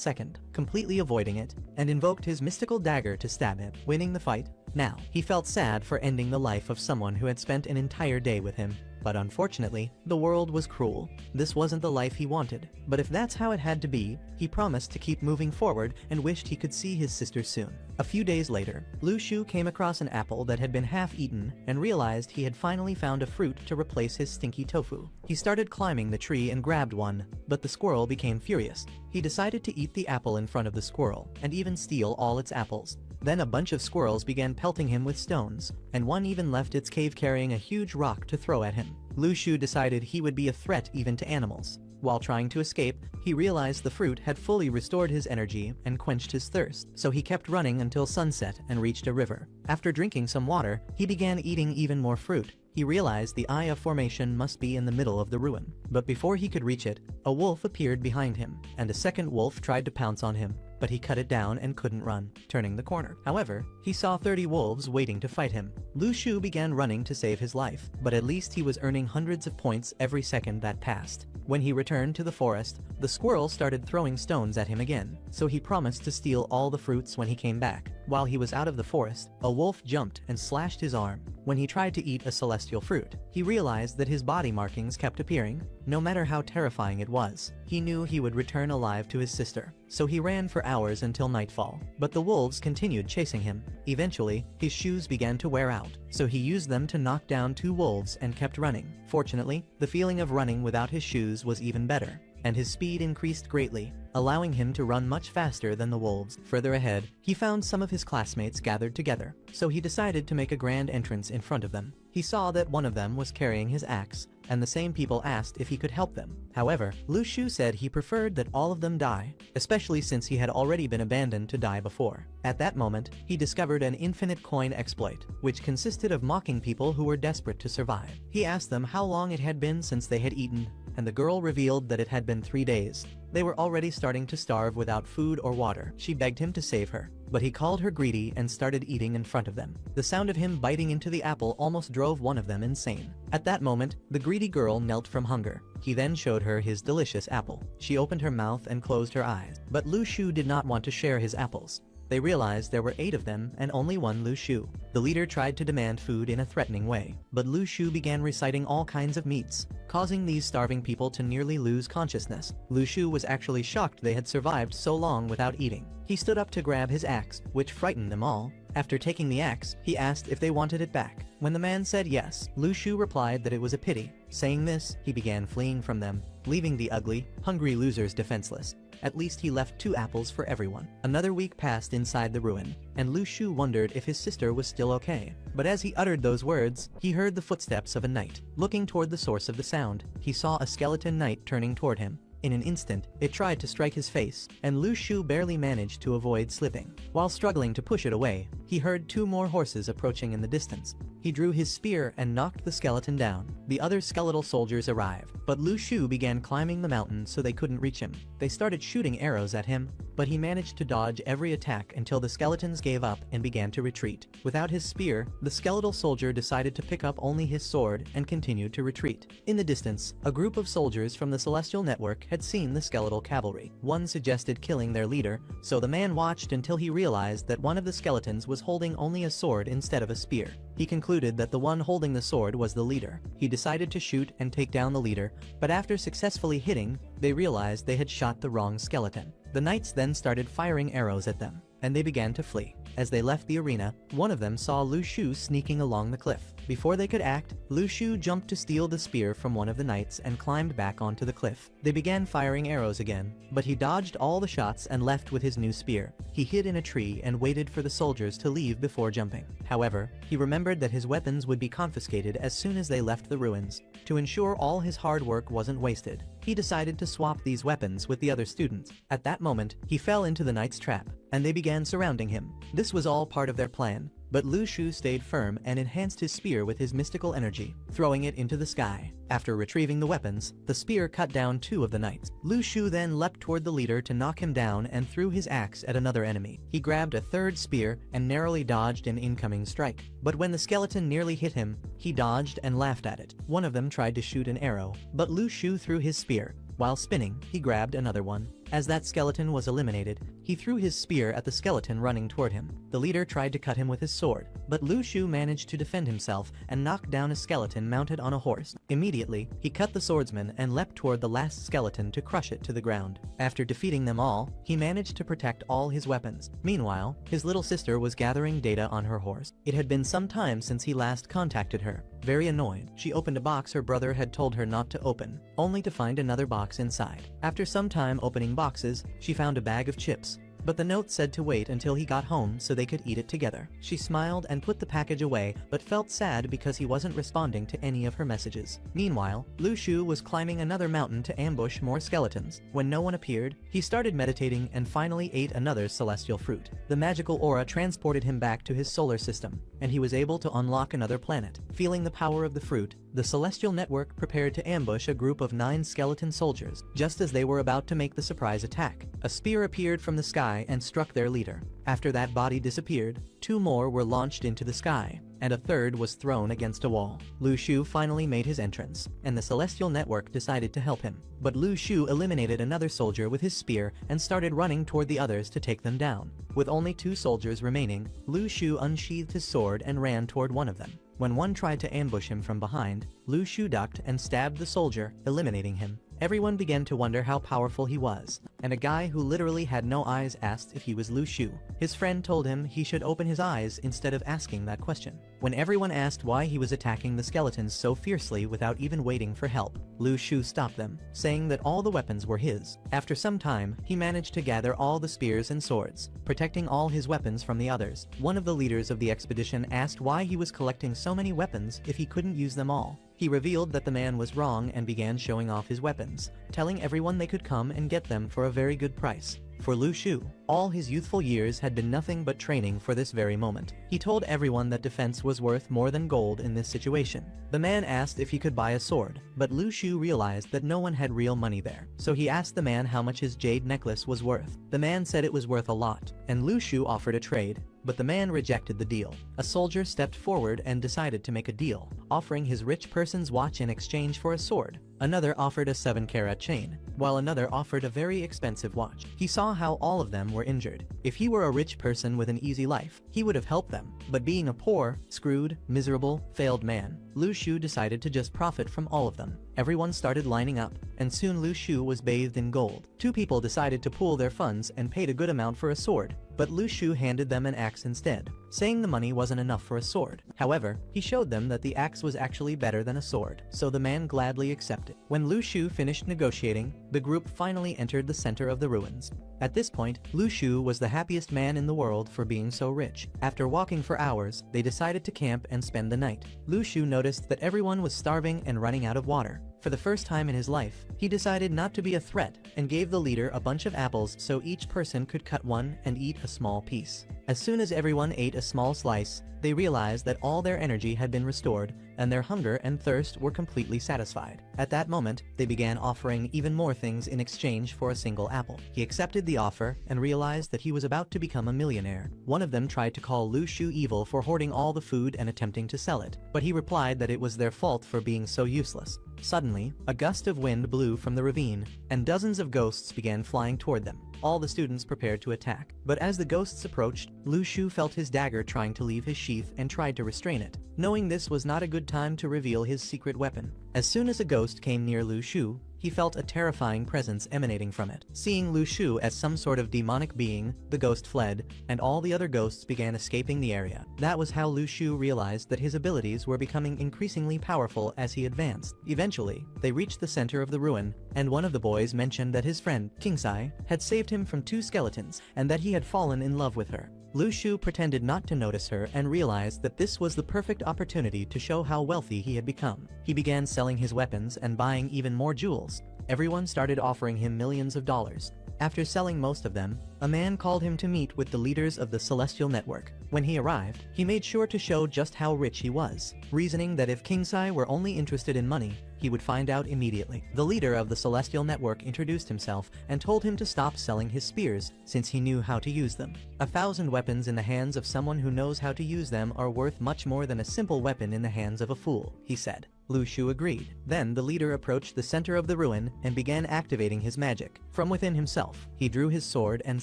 second, completely avoiding it, and invoked his mystical dagger to stab him, winning the fight. Now, he felt sad for ending the life of someone who had spent an entire day with him. But unfortunately, the world was cruel. This wasn't the life he wanted. But if that's how it had to be, he promised to keep moving forward and wished he could see his sister soon. A few days later, Lu Shu came across an apple that had been half-eaten and realized he had finally found a fruit to replace his stinky tofu. He started climbing the tree and grabbed one, but the squirrel became furious. He decided to eat the apple in front of the squirrel and even steal all its apples. Then a bunch of squirrels began pelting him with stones, and one even left its cave carrying a huge rock to throw at him. Lu Shu decided he would be a threat even to animals. While trying to escape, he realized the fruit had fully restored his energy and quenched his thirst, so he kept running until sunset and reached a river. After drinking some water, he began eating even more fruit. He realized the Eye of Formation must be in the middle of the ruin. But before he could reach it, a wolf appeared behind him, and a second wolf tried to pounce on him, but he cut it down and couldn't run, turning the corner. However, he saw 30 wolves waiting to fight him. Lu Shu began running to save his life, but at least he was earning hundreds of points every second that passed. When he returned to the forest, the squirrel started throwing stones at him again, so he promised to steal all the fruits when he came back. While he was out of the forest, a wolf jumped and slashed his arm. When he tried to eat a celestial fruit, he realized that his body markings kept appearing. No matter how terrifying it was, he knew he would return alive to his sister, so he ran for hours until nightfall. But the wolves continued chasing him. Eventually, his shoes began to wear out, so he used them to knock down 2 wolves and kept running. Fortunately, the feeling of running without his shoes was even better, and his speed increased greatly, allowing him to run much faster than the wolves. Further ahead, he found some of his classmates gathered together, so he decided to make a grand entrance in front of them. He saw that one of them was carrying his axe, and the same people asked if he could help them. However, Lu Shu said he preferred that all of them die, especially since he had already been abandoned to die before. At that moment, he discovered an infinite coin exploit, which consisted of mocking people who were desperate to survive. He asked them how long it had been since they had eaten, and the girl revealed that it had been 3 days. They were already starting to starve without food or water. She begged him to save her, but he called her greedy and started eating in front of them. The sound of him biting into the apple almost drove one of them insane. At that moment, the greedy girl knelt from hunger. He then showed her his delicious apple. She opened her mouth and closed her eyes, but Lu Shu did not want to share his apples. They realized there were 8 of them and only one Lu Shu. The leader tried to demand food in a threatening way, but Lu Shu began reciting all kinds of meats, causing these starving people to nearly lose consciousness. Lu Shu was actually shocked they had survived so long without eating. He stood up to grab his axe, which frightened them all. After taking the axe, he asked if they wanted it back. When the man said yes, Lu Shu replied that it was a pity. Saying this, he began fleeing from them, leaving the ugly, hungry losers defenseless. At least he left 2 apples for everyone. Another week passed inside the ruin, and Lu Shu wondered if his sister was still okay. But as he uttered those words, he heard the footsteps of a knight. Looking toward the source of the sound, he saw a skeleton knight turning toward him. In an instant, it tried to strike his face, and Lu Shu barely managed to avoid slipping. While struggling to push it away, he heard 2 more horses approaching in the distance. He drew his spear and knocked the skeleton down. The other skeletal soldiers arrived, but Lu Shu began climbing the mountain so they couldn't reach him. They started shooting arrows at him, but he managed to dodge every attack until the skeletons gave up and began to retreat. Without his spear, the skeletal soldier decided to pick up only his sword and continued to retreat. In the distance, a group of soldiers from the Celestial Network had seen the skeletal cavalry. One suggested killing their leader, so the man watched until he realized that one of the skeletons was holding only a sword instead of a spear. He concluded that the one holding the sword was the leader. He decided to shoot and take down the leader, but after successfully hitting, they realized they had shot the wrong skeleton. The knights then started firing arrows at them, and they began to flee. As they left the arena, one of them saw Lu Shu sneaking along the cliff. Before they could act, Lu Shu jumped to steal the spear from one of the knights and climbed back onto the cliff. They began firing arrows again, but he dodged all the shots and left with his new spear. He hid in a tree and waited for the soldiers to leave before jumping. However, he remembered that his weapons would be confiscated as soon as they left the ruins. To ensure all his hard work wasn't wasted, he decided to swap these weapons with the other students. At that moment, he fell into the knight's trap, and they began surrounding him. This was all part of their plan, but Lu Shu stayed firm and enhanced his spear with his mystical energy, throwing it into the sky. After retrieving the weapons, the spear cut down 2 of the knights. Lu Shu then leapt toward the leader to knock him down and threw his axe at another enemy. He grabbed a 3rd spear and narrowly dodged an incoming strike. But when the skeleton nearly hit him, he dodged and laughed at it. One of them tried to shoot an arrow, but Lu Shu threw his spear. While spinning, he grabbed another one. As that skeleton was eliminated, he threw his spear at the skeleton running toward him. The leader tried to cut him with his sword, but Lu Shu managed to defend himself and knocked down a skeleton mounted on a horse. Immediately, he cut the swordsman and leapt toward the last skeleton to crush it to the ground. After defeating them all, he managed to protect all his weapons. Meanwhile, his little sister was gathering data on her horse. It had been some time since he last contacted her. Very annoyed, she opened a box her brother had told her not to open, only to find another box inside. After some time opening boxes, she found a bag of chips, but the note said to wait until he got home so they could eat it together. She smiled and put the package away, but felt sad because he wasn't responding to any of her messages. Meanwhile, Lu Shu was climbing another mountain to ambush more skeletons. When no one appeared, he started meditating and finally ate another celestial fruit. The magical aura transported him back to his solar system, and he was able to unlock another planet. Feeling the power of the fruit, the Celestial Network prepared to ambush a group of 9 skeleton soldiers. Just as they were about to make the surprise attack, a spear appeared from the sky and struck their leader. After that body disappeared, 2 more were launched into the sky, and a 3rd was thrown against a wall. Lu Shu finally made his entrance, and the Celestial Network decided to help him. But Lu Shu eliminated another soldier with his spear and started running toward the others to take them down. With only 2 soldiers remaining, Lu Shu unsheathed his sword and ran toward one of them. When one tried to ambush him from behind, Lu Shu ducked and stabbed the soldier, eliminating him. Everyone began to wonder how powerful he was, and a guy who literally had no eyes asked if he was Lu Shu. His friend told him he should open his eyes instead of asking that question. When everyone asked why he was attacking the skeletons so fiercely without even waiting for help, Lu Shu stopped them, saying that all the weapons were his. After some time, he managed to gather all the spears and swords, protecting all his weapons from the others. One of the leaders of the expedition asked why he was collecting so many weapons if he couldn't use them all. He revealed that the man was wrong and began showing off his weapons, telling everyone they could come and get them for a very good price. For Lu Shu, all his youthful years had been nothing but training for this very moment. He told everyone that defense was worth more than gold in this situation. The man asked if he could buy a sword, but Lu Shu realized that no one had real money there. So he asked the man how much his jade necklace was worth. The man said it was worth a lot, and Lu Shu offered a trade, but the man rejected the deal. A soldier stepped forward and decided to make a deal, offering his rich person's watch in exchange for a sword. Another offered a 7-carat chain, while another offered a very expensive watch. He saw how all of them were injured. If he were a rich person with an easy life, he would have helped them. But being a poor, screwed, miserable, failed man, Lu Shu decided to just profit from all of them. Everyone started lining up, and soon Lu Shu was bathed in gold. 2 people decided to pool their funds and paid a good amount for a sword, but Lu Shu handed them an axe instead, saying the money wasn't enough for a sword. However, he showed them that the axe was actually better than a sword, so the man gladly accepted. When Lu Shu finished negotiating, the group finally entered the center of the ruins. At this point, Lu Shu was the happiest man in the world for being so rich. After walking for hours, they decided to camp and spend the night. Lu Shu noticed that everyone was starving and running out of water. For the first time in his life, he decided not to be a threat and gave the leader a bunch of apples so each person could cut one and eat a small piece. As soon as everyone ate a small slice, they realized that all their energy had been restored and their hunger and thirst were completely satisfied. At that moment, they began offering even more things in exchange for a single apple. He accepted the offer and realized that he was about to become a millionaire. One of them tried to call Lu Shu evil for hoarding all the food and attempting to sell it, but he replied that it was their fault for being so useless. Suddenly, a gust of wind blew from the ravine, and dozens of ghosts began flying toward them. All the students prepared to attack. But as the ghosts approached, Lu Shu felt his dagger trying to leave his sheath and tried to restrain it, knowing this was not a good time to reveal his secret weapon. As soon as a ghost came near Lu Shu, he felt a terrifying presence emanating from it. Seeing Lu Shu as some sort of demonic being, the ghost fled, and all the other ghosts began escaping the area. That was how Lu Shu realized that his abilities were becoming increasingly powerful as he advanced. Eventually, they reached the center of the ruin, and one of the boys mentioned that his friend, Kingsai, had saved him from 2 skeletons, and that he had fallen in love with her. Lu Shu pretended not to notice her and realized that this was the perfect opportunity to show how wealthy he had become. He began selling his weapons and buying even more jewels. Everyone started offering him millions of dollars. After selling most of them, a man called him to meet with the leaders of the Celestial Network. When he arrived, he made sure to show just how rich he was, reasoning that if Kingsai were only interested in money, he would find out immediately. The leader of the Celestial Network introduced himself and told him to stop selling his spears, since he knew how to use them. 1,000 weapons in the hands of someone who knows how to use them are worth much more than a simple weapon in the hands of a fool, he said. Lu Shu agreed. Then the leader approached the center of the ruin and began activating his magic. From within himself, he drew his sword and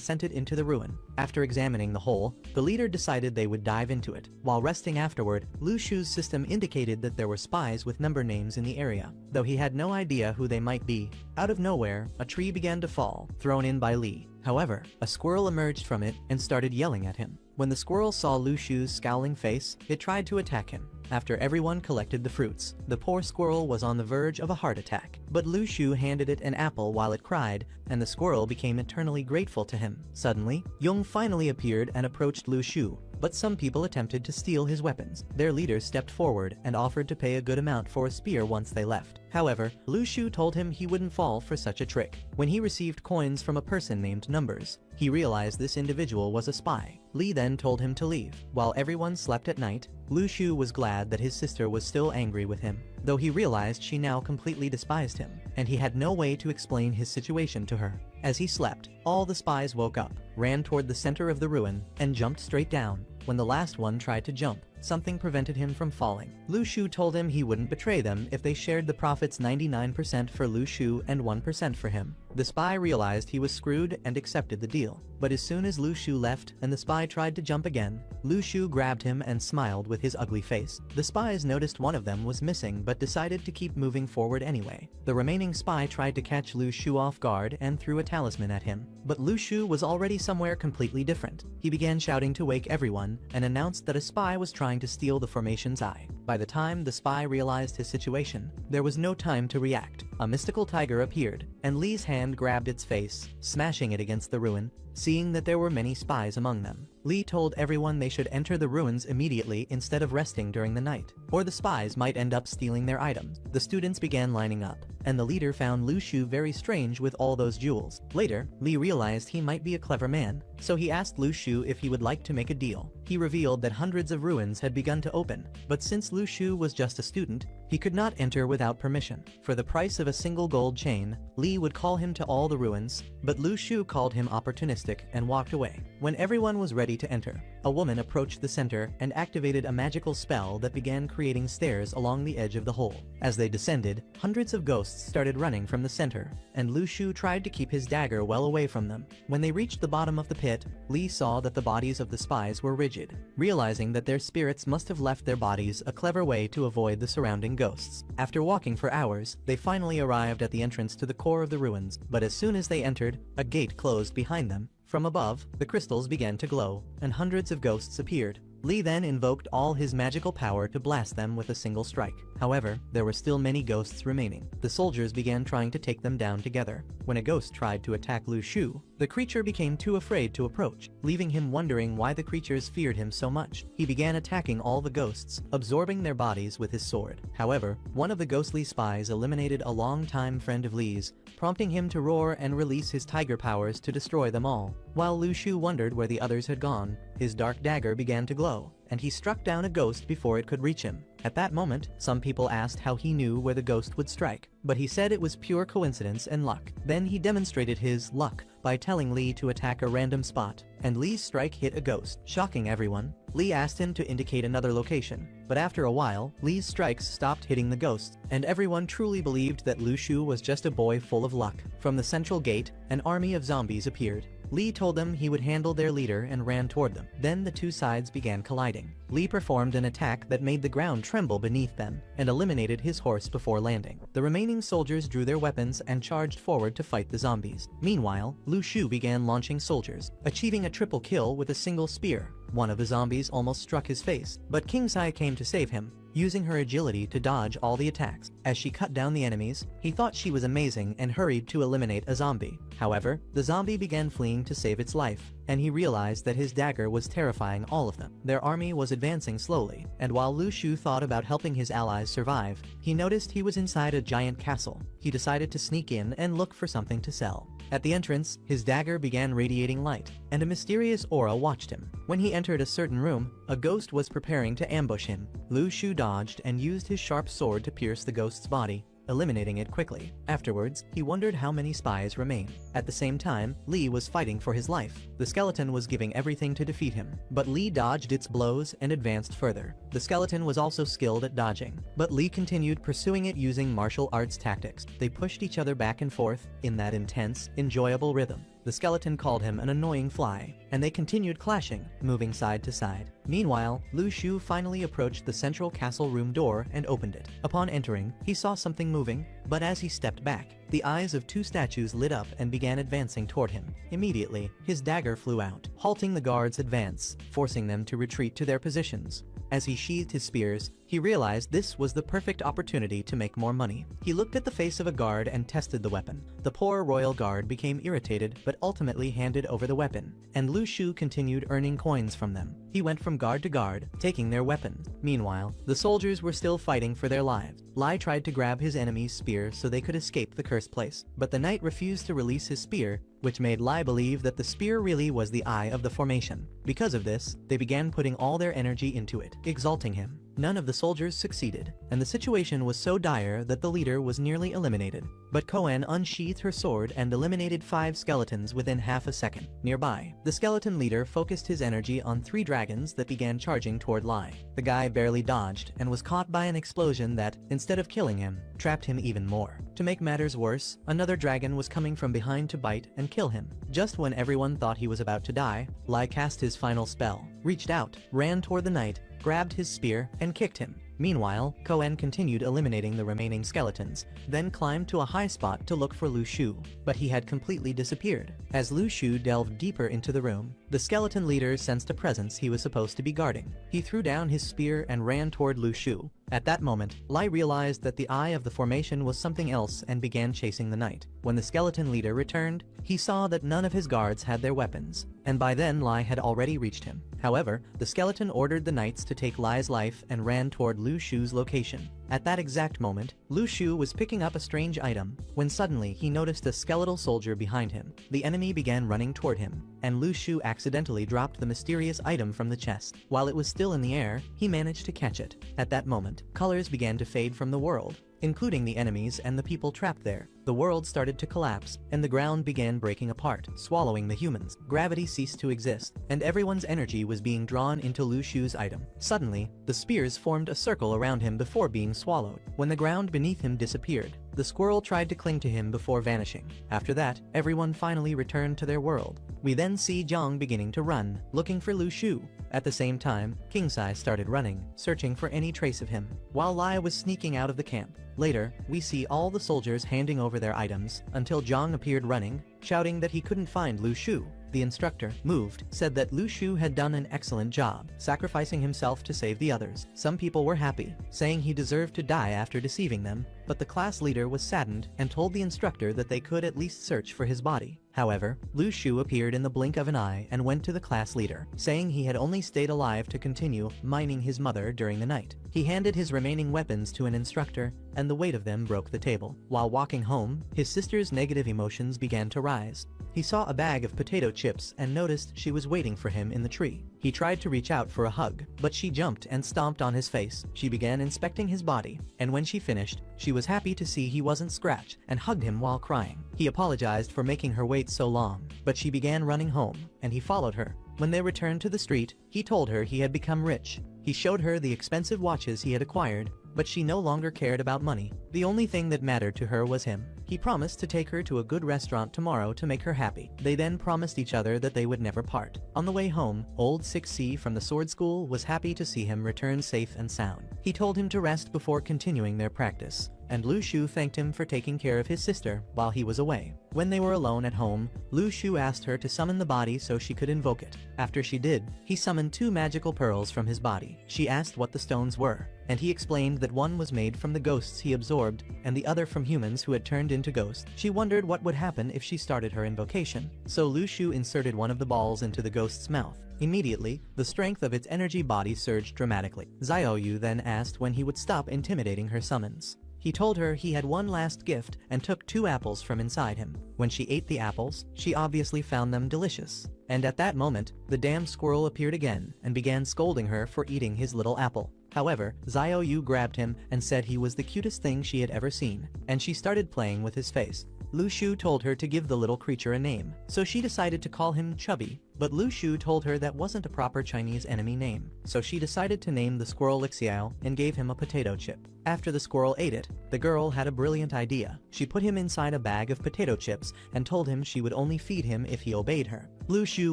sent it into the ruin. After examining the hole, the leader decided they would dive into it. While resting afterward, Lu Shu's system indicated that there were spies with number names in the area, though he had no idea who they might be. Out of nowhere, a tree began to fall, thrown in by Li. However, a squirrel emerged from it and started yelling at him. When the squirrel saw Lu Shu's scowling face, it tried to attack him. After everyone collected the fruits, the poor squirrel was on the verge of a heart attack. But Lu Shu handed it an apple while it cried, and the squirrel became eternally grateful to him. Suddenly, Yong finally appeared and approached Lu Shu, but some people attempted to steal his weapons. Their leader stepped forward and offered to pay a good amount for a spear once they left. However, Lu Shu told him he wouldn't fall for such a trick. When he received coins from a person named Numbers, he realized this individual was a spy. Li then told him to leave. While everyone slept at night, Lu Shu was glad that his sister was still angry with him, though he realized she now completely despised him, and he had no way to explain his situation to her. As he slept, all the spies woke up, ran toward the center of the ruin, and jumped straight down. When the last one tried to jump, something prevented him from falling. Lu Shu told him he wouldn't betray them if they shared the profits 99% for Lu Shu and 1% for him. The spy realized he was screwed and accepted the deal. But as soon as Lu Shu left and the spy tried to jump again, Lu Shu grabbed him and smiled with his ugly face. The spies noticed one of them was missing but decided to keep moving forward anyway. The remaining spy tried to catch Lu Shu off guard and threw a talisman at him. But Lu Shu was already somewhere completely different. He began shouting to wake everyone and announced that a spy was trying to steal the formation's eye. By the time the spy realized his situation, there was no time to react. A mystical tiger appeared, and Li's hand grabbed its face, smashing it against the ruin. Seeing that there were many spies among them, Li told everyone they should enter the ruins immediately instead of resting during the night, or the spies might end up stealing their items. The students began lining up, and the leader found Lu Shu very strange with all those jewels. Later, Li realized he might be a clever man, so he asked Lu Shu if he would like to make a deal. He revealed that hundreds of ruins had begun to open, but since Lu Shu was just a student, he could not enter without permission. For the price of a single gold chain, Li would call him to all the ruins, but Lu Shu called him opportunistic and walked away. When everyone was ready to enter, a woman approached the center and activated a magical spell that began creating stairs along the edge of the hole. As they descended, hundreds of ghosts started running from the center, and Lu Shu tried to keep his dagger well away from them. When they reached the bottom of the pit, Li saw that the bodies of the spies were rigid. Realizing that their spirits must have left their bodies, a clever way to avoid the surrounding ghosts. After walking for hours, they finally arrived at the entrance to the core of the ruins, but as soon as they entered, a gate closed behind them. From above, the crystals began to glow, and hundreds of ghosts appeared. Li then invoked all his magical power to blast them with a single strike. However, there were still many ghosts remaining. The soldiers began trying to take them down together. When a ghost tried to attack Lu Shu, the creature became too afraid to approach, leaving him wondering why the creatures feared him so much. He began attacking all the ghosts, absorbing their bodies with his sword. However, one of the ghostly spies eliminated a long-time friend of Li's, prompting him to roar and release his tiger powers to destroy them all. While Lu Shu wondered where the others had gone, his dark dagger began to glow, and he struck down a ghost before it could reach him. At that moment, some people asked how he knew where the ghost would strike, but he said it was pure coincidence and luck. Then he demonstrated his luck by telling Li to attack a random spot, and Li's strike hit a ghost, shocking everyone. Li asked him to indicate another location, but after a while, Li's strikes stopped hitting the ghosts, and everyone truly believed that Lu Shu was just a boy full of luck. From the central gate, an army of zombies appeared. Li told them he would handle their leader and ran toward them. Then the two sides began colliding. Li performed an attack that made the ground tremble beneath them and eliminated his horse before landing. The remaining soldiers drew their weapons and charged forward to fight the zombies. Meanwhile, Lu Shu began launching soldiers, achieving a triple kill with a single spear. One of the zombies almost struck his face, but King Sai came to save him, using her agility to dodge all the attacks. As she cut down the enemies, he thought she was amazing and hurried to eliminate a zombie. However, the zombie began fleeing to save its life, and he realized that his dagger was terrifying all of them. Their army was advancing slowly, and while Lu Shu thought about helping his allies survive, he noticed he was inside a giant castle. He decided to sneak in and look for something to sell. At the entrance, his dagger began radiating light, and a mysterious aura watched him. When he entered a certain room, a ghost was preparing to ambush him. Lu Shu dodged and used his sharp sword to pierce the ghost's body, eliminating it quickly. Afterwards, he wondered how many spies remained. At the same time, Li was fighting for his life. The skeleton was giving everything to defeat him, but Li dodged its blows and advanced further. The skeleton was also skilled at dodging, but Li continued pursuing it using martial arts tactics. They pushed each other back and forth in that intense, enjoyable rhythm. The skeleton called him an annoying fly, and they continued clashing, moving side to side. Meanwhile, Lu Shu finally approached the central castle room door and opened it. Upon entering, he saw something moving, but as he stepped back, the eyes of two statues lit up and began advancing toward him. Immediately, his dagger flew out, halting the guards' advance, forcing them to retreat to their positions. As he sheathed his spears, he realized this was the perfect opportunity to make more money. He looked at the face of a guard and tested the weapon. The poor royal guard became irritated but ultimately handed over the weapon, and Lu Shu continued earning coins from them. He went from guard to guard, taking their weapons. Meanwhile, the soldiers were still fighting for their lives. Lai tried to grab his enemy's spear so they could escape the cursed place, but the knight refused to release his spear, which made Lai believe that the spear really was the eye of the formation. Because of this, they began putting all their energy into it, exalting him. None of the soldiers succeeded, and the situation was so dire that the leader was nearly eliminated. But Koen unsheathed her sword and eliminated 5 skeletons within half a second. Nearby, the skeleton leader focused his energy on 3 dragons that began charging toward Lai. The guy barely dodged and was caught by an explosion that, instead of killing him, trapped him even more. To make matters worse, another dragon was coming from behind to bite and kill him. Just when everyone thought he was about to die, Lai cast his final spell, reached out, ran toward the knight, grabbed his spear, and kicked him. Meanwhile, Koen continued eliminating the remaining skeletons, then climbed to a high spot to look for Lu Shu, but he had completely disappeared. As Lu Shu delved deeper into the room, the skeleton leader sensed a presence he was supposed to be guarding. He threw down his spear and ran toward Lu Shu. At that moment, Lai realized that the eye of the formation was something else and began chasing the knight. When the skeleton leader returned, he saw that none of his guards had their weapons, and by then Lai had already reached him. However, the skeleton ordered the knights to take Lai's life and ran toward Lu Shu's location. At that exact moment, Lu Shu was picking up a strange item, when suddenly he noticed a skeletal soldier behind him. The enemy began running toward him, and Lu Shu accidentally dropped the mysterious item from the chest. While it was still in the air, he managed to catch it. At that moment, colors began to fade from the world, including the enemies and the people trapped there. The world started to collapse, and the ground began breaking apart, swallowing the humans. Gravity ceased to exist, and everyone's energy was being drawn into Lu Shu's item. Suddenly, the spears formed a circle around him before being swallowed. When the ground beneath him disappeared, the squirrel tried to cling to him before vanishing. After that, everyone finally returned to their world. We then see Jiang beginning to run, looking for Lu Shu. At the same time, King Sai started running, searching for any trace of him, while Lai was sneaking out of the camp. Later, we see all the soldiers handing over their items, until Jiang appeared running, shouting that he couldn't find Lu Shu. The instructor, moved, said that Lu Shu had done an excellent job, sacrificing himself to save the others. Some people were happy, saying he deserved to die after deceiving them, but the class leader was saddened and told the instructor that they could at least search for his body. However, Lu Shu appeared in the blink of an eye and went to the class leader, saying he had only stayed alive to continue mining his mother during the night. He handed his remaining weapons to an instructor, and the weight of them broke the table. While walking home, his sister's negative emotions began to rise. He saw a bag of potato chips and noticed she was waiting for him in the tree. He tried to reach out for a hug, but she jumped and stomped on his face. She began inspecting his body, and when she finished, she was happy to see he wasn't scratched and hugged him while crying. He apologized for making her wait so long, but she began running home, and he followed her. When they returned to the street, he told her he had become rich. He showed her the expensive watches he had acquired, but she no longer cared about money. The only thing that mattered to her was him. He promised to take her to a good restaurant tomorrow to make her happy. They then promised each other that they would never part. On the way home, old 6C from the sword school was happy to see him return safe and sound. He told him to rest before continuing their practice, and Lu Shu thanked him for taking care of his sister while he was away. When they were alone at home, Lu Shu asked her to summon the body so she could invoke it. After she did, he summoned 2 magical pearls from his body. She asked what the stones were, and he explained that one was made from the ghosts he absorbed, and the other from humans who had turned into ghosts. She wondered what would happen if she started her invocation, so Lu Shu inserted one of the balls into the ghost's mouth. Immediately, the strength of its energy body surged dramatically. Xiaoyu then asked when he would stop intimidating her summons. He told her he had one last gift and took 2 apples from inside him. When she ate the apples, she obviously found them delicious. And at that moment, the damn squirrel appeared again and began scolding her for eating his little apple. However, Xiaoyu grabbed him and said he was the cutest thing she had ever seen, and she started playing with his face. Lu Shu told her to give the little creature a name, so she decided to call him Chubby, but Lu Shu told her that wasn't a proper Chinese enemy name, so she decided to name the squirrel Lixiao and gave him a potato chip. After the squirrel ate it, the girl had a brilliant idea. She put him inside a bag of potato chips and told him she would only feed him if he obeyed her. Lu Shu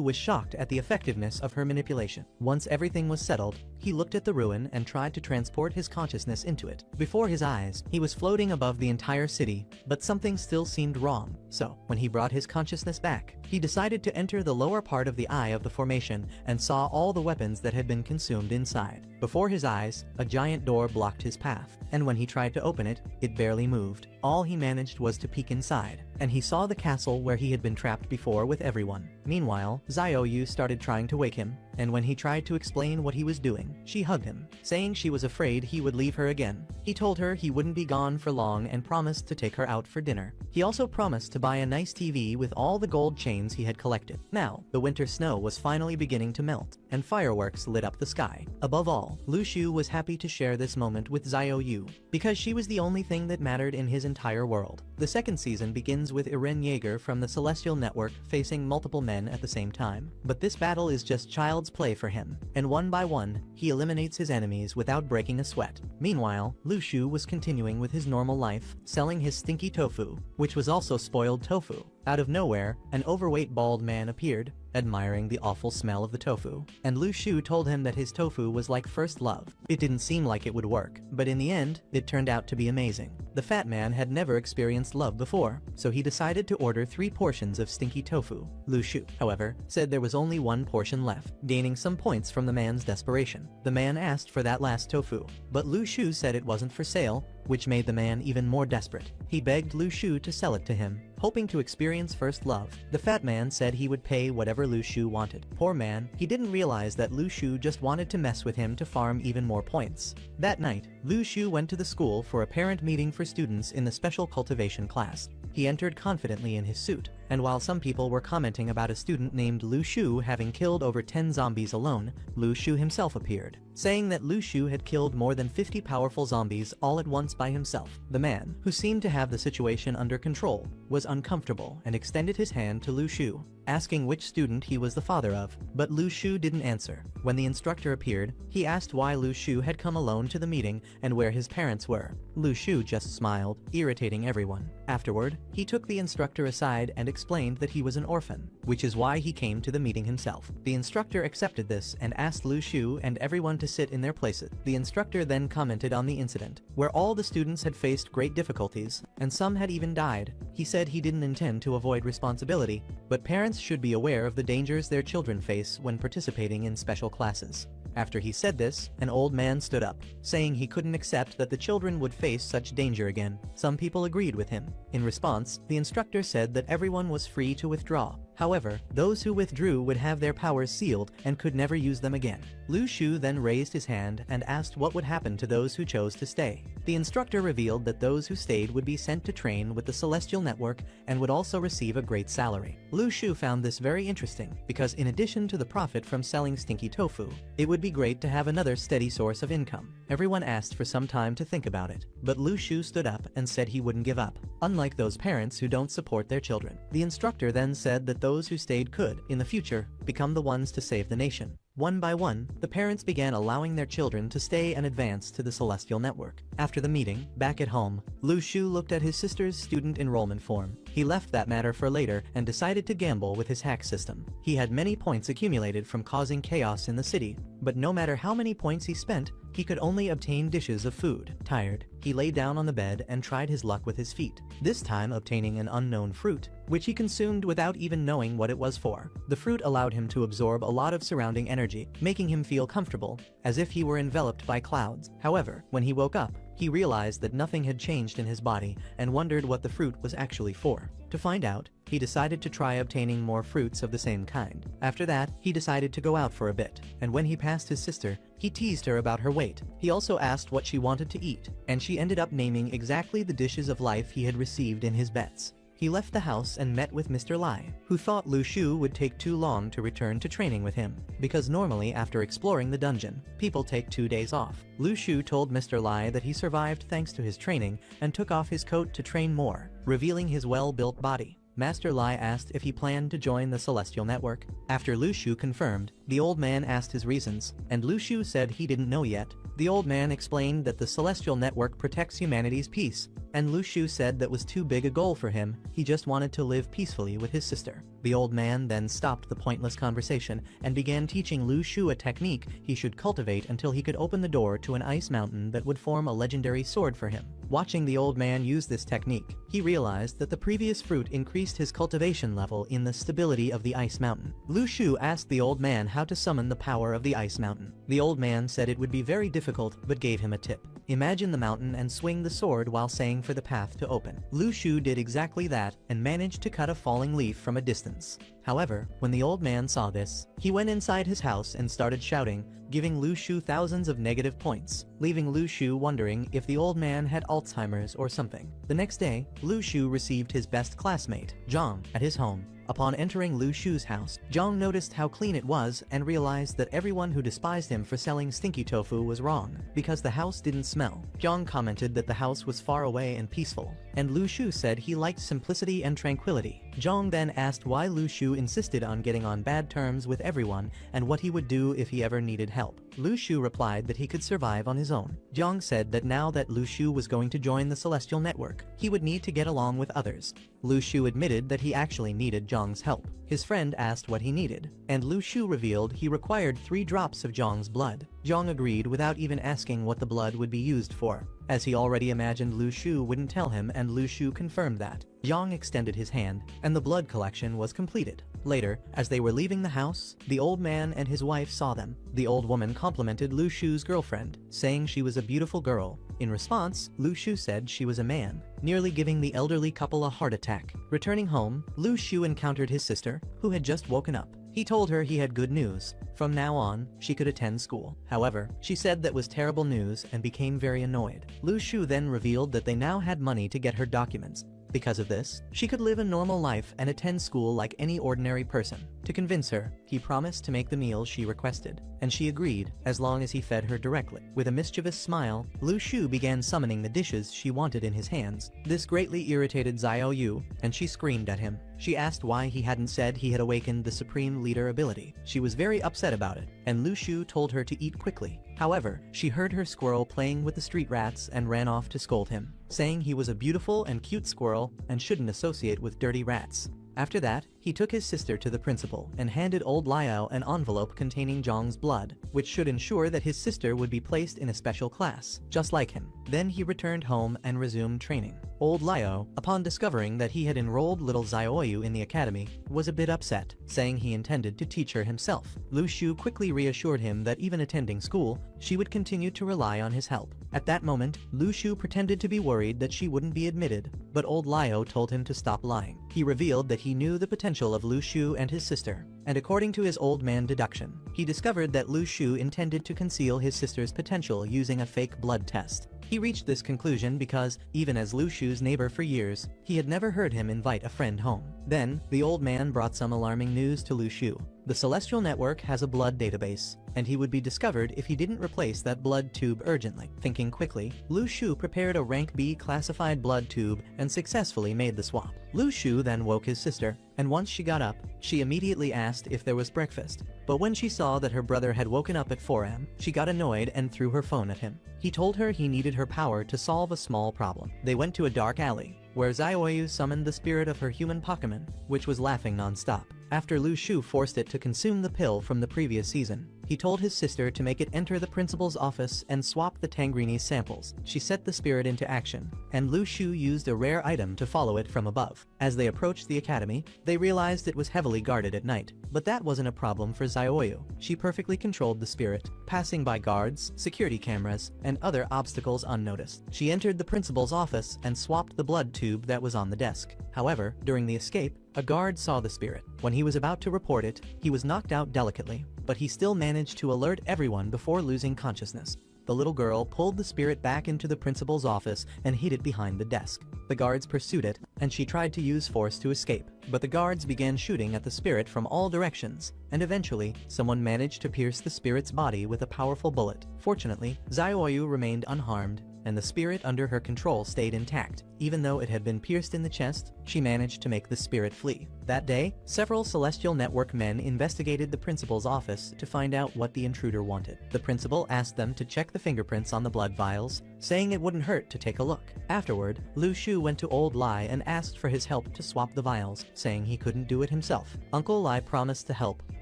was shocked at the effectiveness of her manipulation. Once everything was settled, he looked at the ruin and tried to transport his consciousness into it. Before his eyes, he was floating above the entire city, but something still seemed wrong. So, when he brought his consciousness back, he decided to enter the lower part of the eye of the formation and saw all the weapons that had been consumed inside. Before his eyes, a giant door blocked his path, and when he tried to open it, it barely moved. All he managed was to peek inside, and he saw the castle where he had been trapped before with everyone. Meanwhile, Xiaoyu started trying to wake him, and when he tried to explain what he was doing, she hugged him, saying she was afraid he would leave her again. He told her he wouldn't be gone for long and promised to take her out for dinner. He also promised to buy a nice TV with all the gold chains he had collected. Now, the winter snow was finally beginning to melt, and fireworks lit up the sky. Above all, Lu Shu was happy to share this moment with Xiaoyu, because she was the only thing that mattered in his entire world. The second season begins with Eren Yeager from the Celestial Network facing multiple men at the same time. But this battle is just child's play for him, and one by one, he eliminates his enemies without breaking a sweat. Meanwhile, Lu Shu was continuing with his normal life, selling his stinky tofu, which was also spoiled tofu. Out of nowhere, an overweight bald man appeared, admiring the awful smell of the tofu, and Lu Shu told him that his tofu was like first love. It didn't seem like it would work, but in the end, it turned out to be amazing. The fat man had never experienced love before, so he decided to order 3 portions of stinky tofu. Lu Shu, however, said there was only 1 portion left, gaining some points from the man's desperation. The man asked for that last tofu, but Lu Shu said it wasn't for sale, which made the man even more desperate. He begged Lu Shu to sell it to him, hoping to experience first love. The fat man said he would pay whatever Lu Shu wanted. Poor man, he didn't realize that Lu Shu just wanted to mess with him to farm even more points. That night, Lu Shu went to the school for a parent meeting for students in the special cultivation class. He entered confidently in his suit, and while some people were commenting about a student named Lu Shu having killed over 10 zombies alone, Lu Shu himself appeared, saying that Lu Shu had killed more than 50 powerful zombies all at once by himself. The man, who seemed to have the situation under control, was uncomfortable and extended his hand to Lu Shu, asking which student he was the father of, but Lu Shu didn't answer. When the instructor appeared, he asked why Lu Shu had come alone to the meeting and where his parents were. Lu Shu just smiled, irritating everyone. Afterward, he took the instructor aside and explained that he was an orphan, which is why he came to the meeting himself. The instructor accepted this and asked Lu Shu and everyone to sit in their places. The instructor then commented on the incident, where all the students had faced great difficulties, and some had even died. He said he didn't intend to avoid responsibility, but parents should be aware of the dangers their children face when participating in special classes. After he said this, an old man stood up, saying he couldn't accept that the children would face such danger again. Some people agreed with him. In response, the instructor said that everyone was free to withdraw. However, those who withdrew would have their powers sealed and could never use them again. Lu Shu then raised his hand and asked what would happen to those who chose to stay. The instructor revealed that those who stayed would be sent to train with the Celestial Network and would also receive a great salary. Lu Shu found this very interesting because in addition to the profit from selling stinky tofu, it would be great to have another steady source of income. Everyone asked for some time to think about it, but Lu Shu stood up and said he wouldn't give up, unlike those parents who don't support their children. The instructor then said that those who stayed could, in the future, become the ones to save the nation. One by one, the parents began allowing their children to stay and advance to the Celestial Network. After the meeting, back at home, Lu Shu looked at his sister's student enrollment form. He left that matter for later and decided to gamble with his hack system. He had many points accumulated from causing chaos in the city, but no matter how many points he spent, he could only obtain dishes of food. Tired, he lay down on the bed and tried his luck with his feet, this time obtaining an unknown fruit, which he consumed without even knowing what it was for. The fruit allowed him to absorb a lot of surrounding energy, making him feel comfortable, as if he were enveloped by clouds. However, when he woke up, he realized that nothing had changed in his body and wondered what the fruit was actually for. To find out, he decided to try obtaining more fruits of the same kind. After that, he decided to go out for a bit, and when he passed his sister, he teased her about her weight. He also asked what she wanted to eat, and she ended up naming exactly the dishes of life he had received in his bets. He left the house and met with Mr. Lai, who thought Lu Shu would take too long to return to training with him, because normally after exploring the dungeon, people take 2 days off. Lu Shu told Mr. Lai that he survived thanks to his training and took off his coat to train more, revealing his well-built body. Master Lai asked if he planned to join the Celestial Network. After Lu Shu confirmed, the old man asked his reasons, and Lu Shu said he didn't know yet. The old man explained that the Celestial Network protects humanity's peace, and Lu Shu said that was too big a goal for him, he just wanted to live peacefully with his sister. The old man then stopped the pointless conversation and began teaching Lu Shu a technique he should cultivate until he could open the door to an ice mountain that would form a legendary sword for him. Watching the old man use this technique, he realized that the previous fruit increased his cultivation level in the stability of the ice mountain. Lu Shu asked the old man how to summon the power of the ice mountain. The old man said it would be very difficult but gave him a tip. Imagine the mountain and swing the sword while saying for the path to open. Lu Shu did exactly that and managed to cut a falling leaf from a distance. However, when the old man saw this, he went inside his house and started shouting, giving Lu Shu thousands of negative points, leaving Lu Shu wondering if the old man had Alzheimer's or something. The next day, Lu Shu received his best classmate, Zhang, at his home. Upon entering Lu Shu's house, Zhang noticed how clean it was and realized that everyone who despised him for selling stinky tofu was wrong, because the house didn't smell. Zhang commented that the house was far away and peaceful, and Lu Shu said he liked simplicity and tranquility. Zhang then asked why Lu Shu insisted on getting on bad terms with everyone and what he would do if he ever needed help. Lu Shu replied that he could survive on his own. Zhang said that now that Lu Shu was going to join the Celestial Network, he would need to get along with others. Lu Shu admitted that he actually needed Zhang's help. His friend asked what he needed, and Lu Shu revealed he required 3 drops of Zhang's blood. Zhang agreed without even asking what the blood would be used for, as he already imagined Lu Shu wouldn't tell him, and Lu Shu confirmed that. Zhang extended his hand, and the blood collection was completed. Later, as they were leaving the house, the old man and his wife saw them. The old woman complimented Lu Shu's girlfriend, saying she was a beautiful girl. In response, Lu Shu said she was a man, nearly giving the elderly couple a heart attack. Returning home, Lu Shu encountered his sister, who had just woken up. He told her he had good news. From now on, she could attend school. However, she said that was terrible news and became very annoyed. Lu Shu then revealed that they now had money to get her documents. Because of this, she could live a normal life and attend school like any ordinary person. To convince her, he promised to make the meals she requested, and she agreed as long as he fed her directly. With a mischievous smile, Lu Shu began summoning the dishes she wanted in his hands. This greatly irritated Xiao Yu, and she screamed at him. She asked why he hadn't said he had awakened the Supreme Leader ability. She was very upset about it, and Lu Shu told her to eat quickly. However, she heard her squirrel playing with the street rats and ran off to scold him, saying he was a beautiful and cute squirrel and shouldn't associate with dirty rats. After that, he took his sister to the principal and handed old Liao an envelope containing Zhong's blood, which should ensure that his sister would be placed in a special class, just like him. Then he returned home and resumed training. Old Liao, upon discovering that he had enrolled little Xiaoyu in the academy, was a bit upset, saying he intended to teach her himself. Lu Shu quickly reassured him that even attending school, she would continue to rely on his help. At that moment, Lu Shu pretended to be worried that she wouldn't be admitted, but old Liao told him to stop lying. He revealed that he knew the potential of Lu Shu and his sister, and according to his old man deduction, he discovered that Lu Shu intended to conceal his sister's potential using a fake blood test. He reached this conclusion because, even as Lu Shu's neighbor for years, he had never heard him invite a friend home. Then, the old man brought some alarming news to Lu Shu. The Celestial Network has a blood database, and he would be discovered if he didn't replace that blood tube urgently. Thinking quickly, Lu Shu prepared a rank B classified blood tube and successfully made the swap. Lu Shu then woke his sister, and once she got up, she immediately asked if there was breakfast. But when she saw that her brother had woken up at 4 am, she got annoyed and threw her phone at him. He told her he needed her power to solve a small problem. They went to a dark alley, where Xiaoyu summoned the spirit of her human Pokemon, which was laughing non-stop. After Lu Shu forced it to consume the pill from the previous season, he told his sister to make it enter the principal's office and swap the Tangrini's samples. She set the spirit into action, and Lu Shu used a rare item to follow it from above. As they approached the academy, they realized it was heavily guarded at night, but that wasn't a problem for Xiaoyu. She perfectly controlled the spirit, passing by guards, security cameras, and other obstacles unnoticed. She entered the principal's office and swapped the blood tube that was on the desk. However, during the escape, a guard saw the spirit. When he was about to report it, he was knocked out delicately, but he still managed to alert everyone before losing consciousness. The little girl pulled the spirit back into the principal's office and hid it behind the desk. The guards pursued it, and she tried to use force to escape, but the guards began shooting at the spirit from all directions, and eventually, someone managed to pierce the spirit's body with a powerful bullet. Fortunately, Xiaoyu remained unharmed, and the spirit under her control stayed intact. Even though it had been pierced in the chest, she managed to make the spirit flee. That day, several Celestial Network men investigated the principal's office to find out what the intruder wanted. The principal asked them to check the fingerprints on the blood vials, saying it wouldn't hurt to take a look. Afterward, Lu Shu went to Old Lai and asked for his help to swap the vials, saying he couldn't do it himself. Uncle Lai promised to help,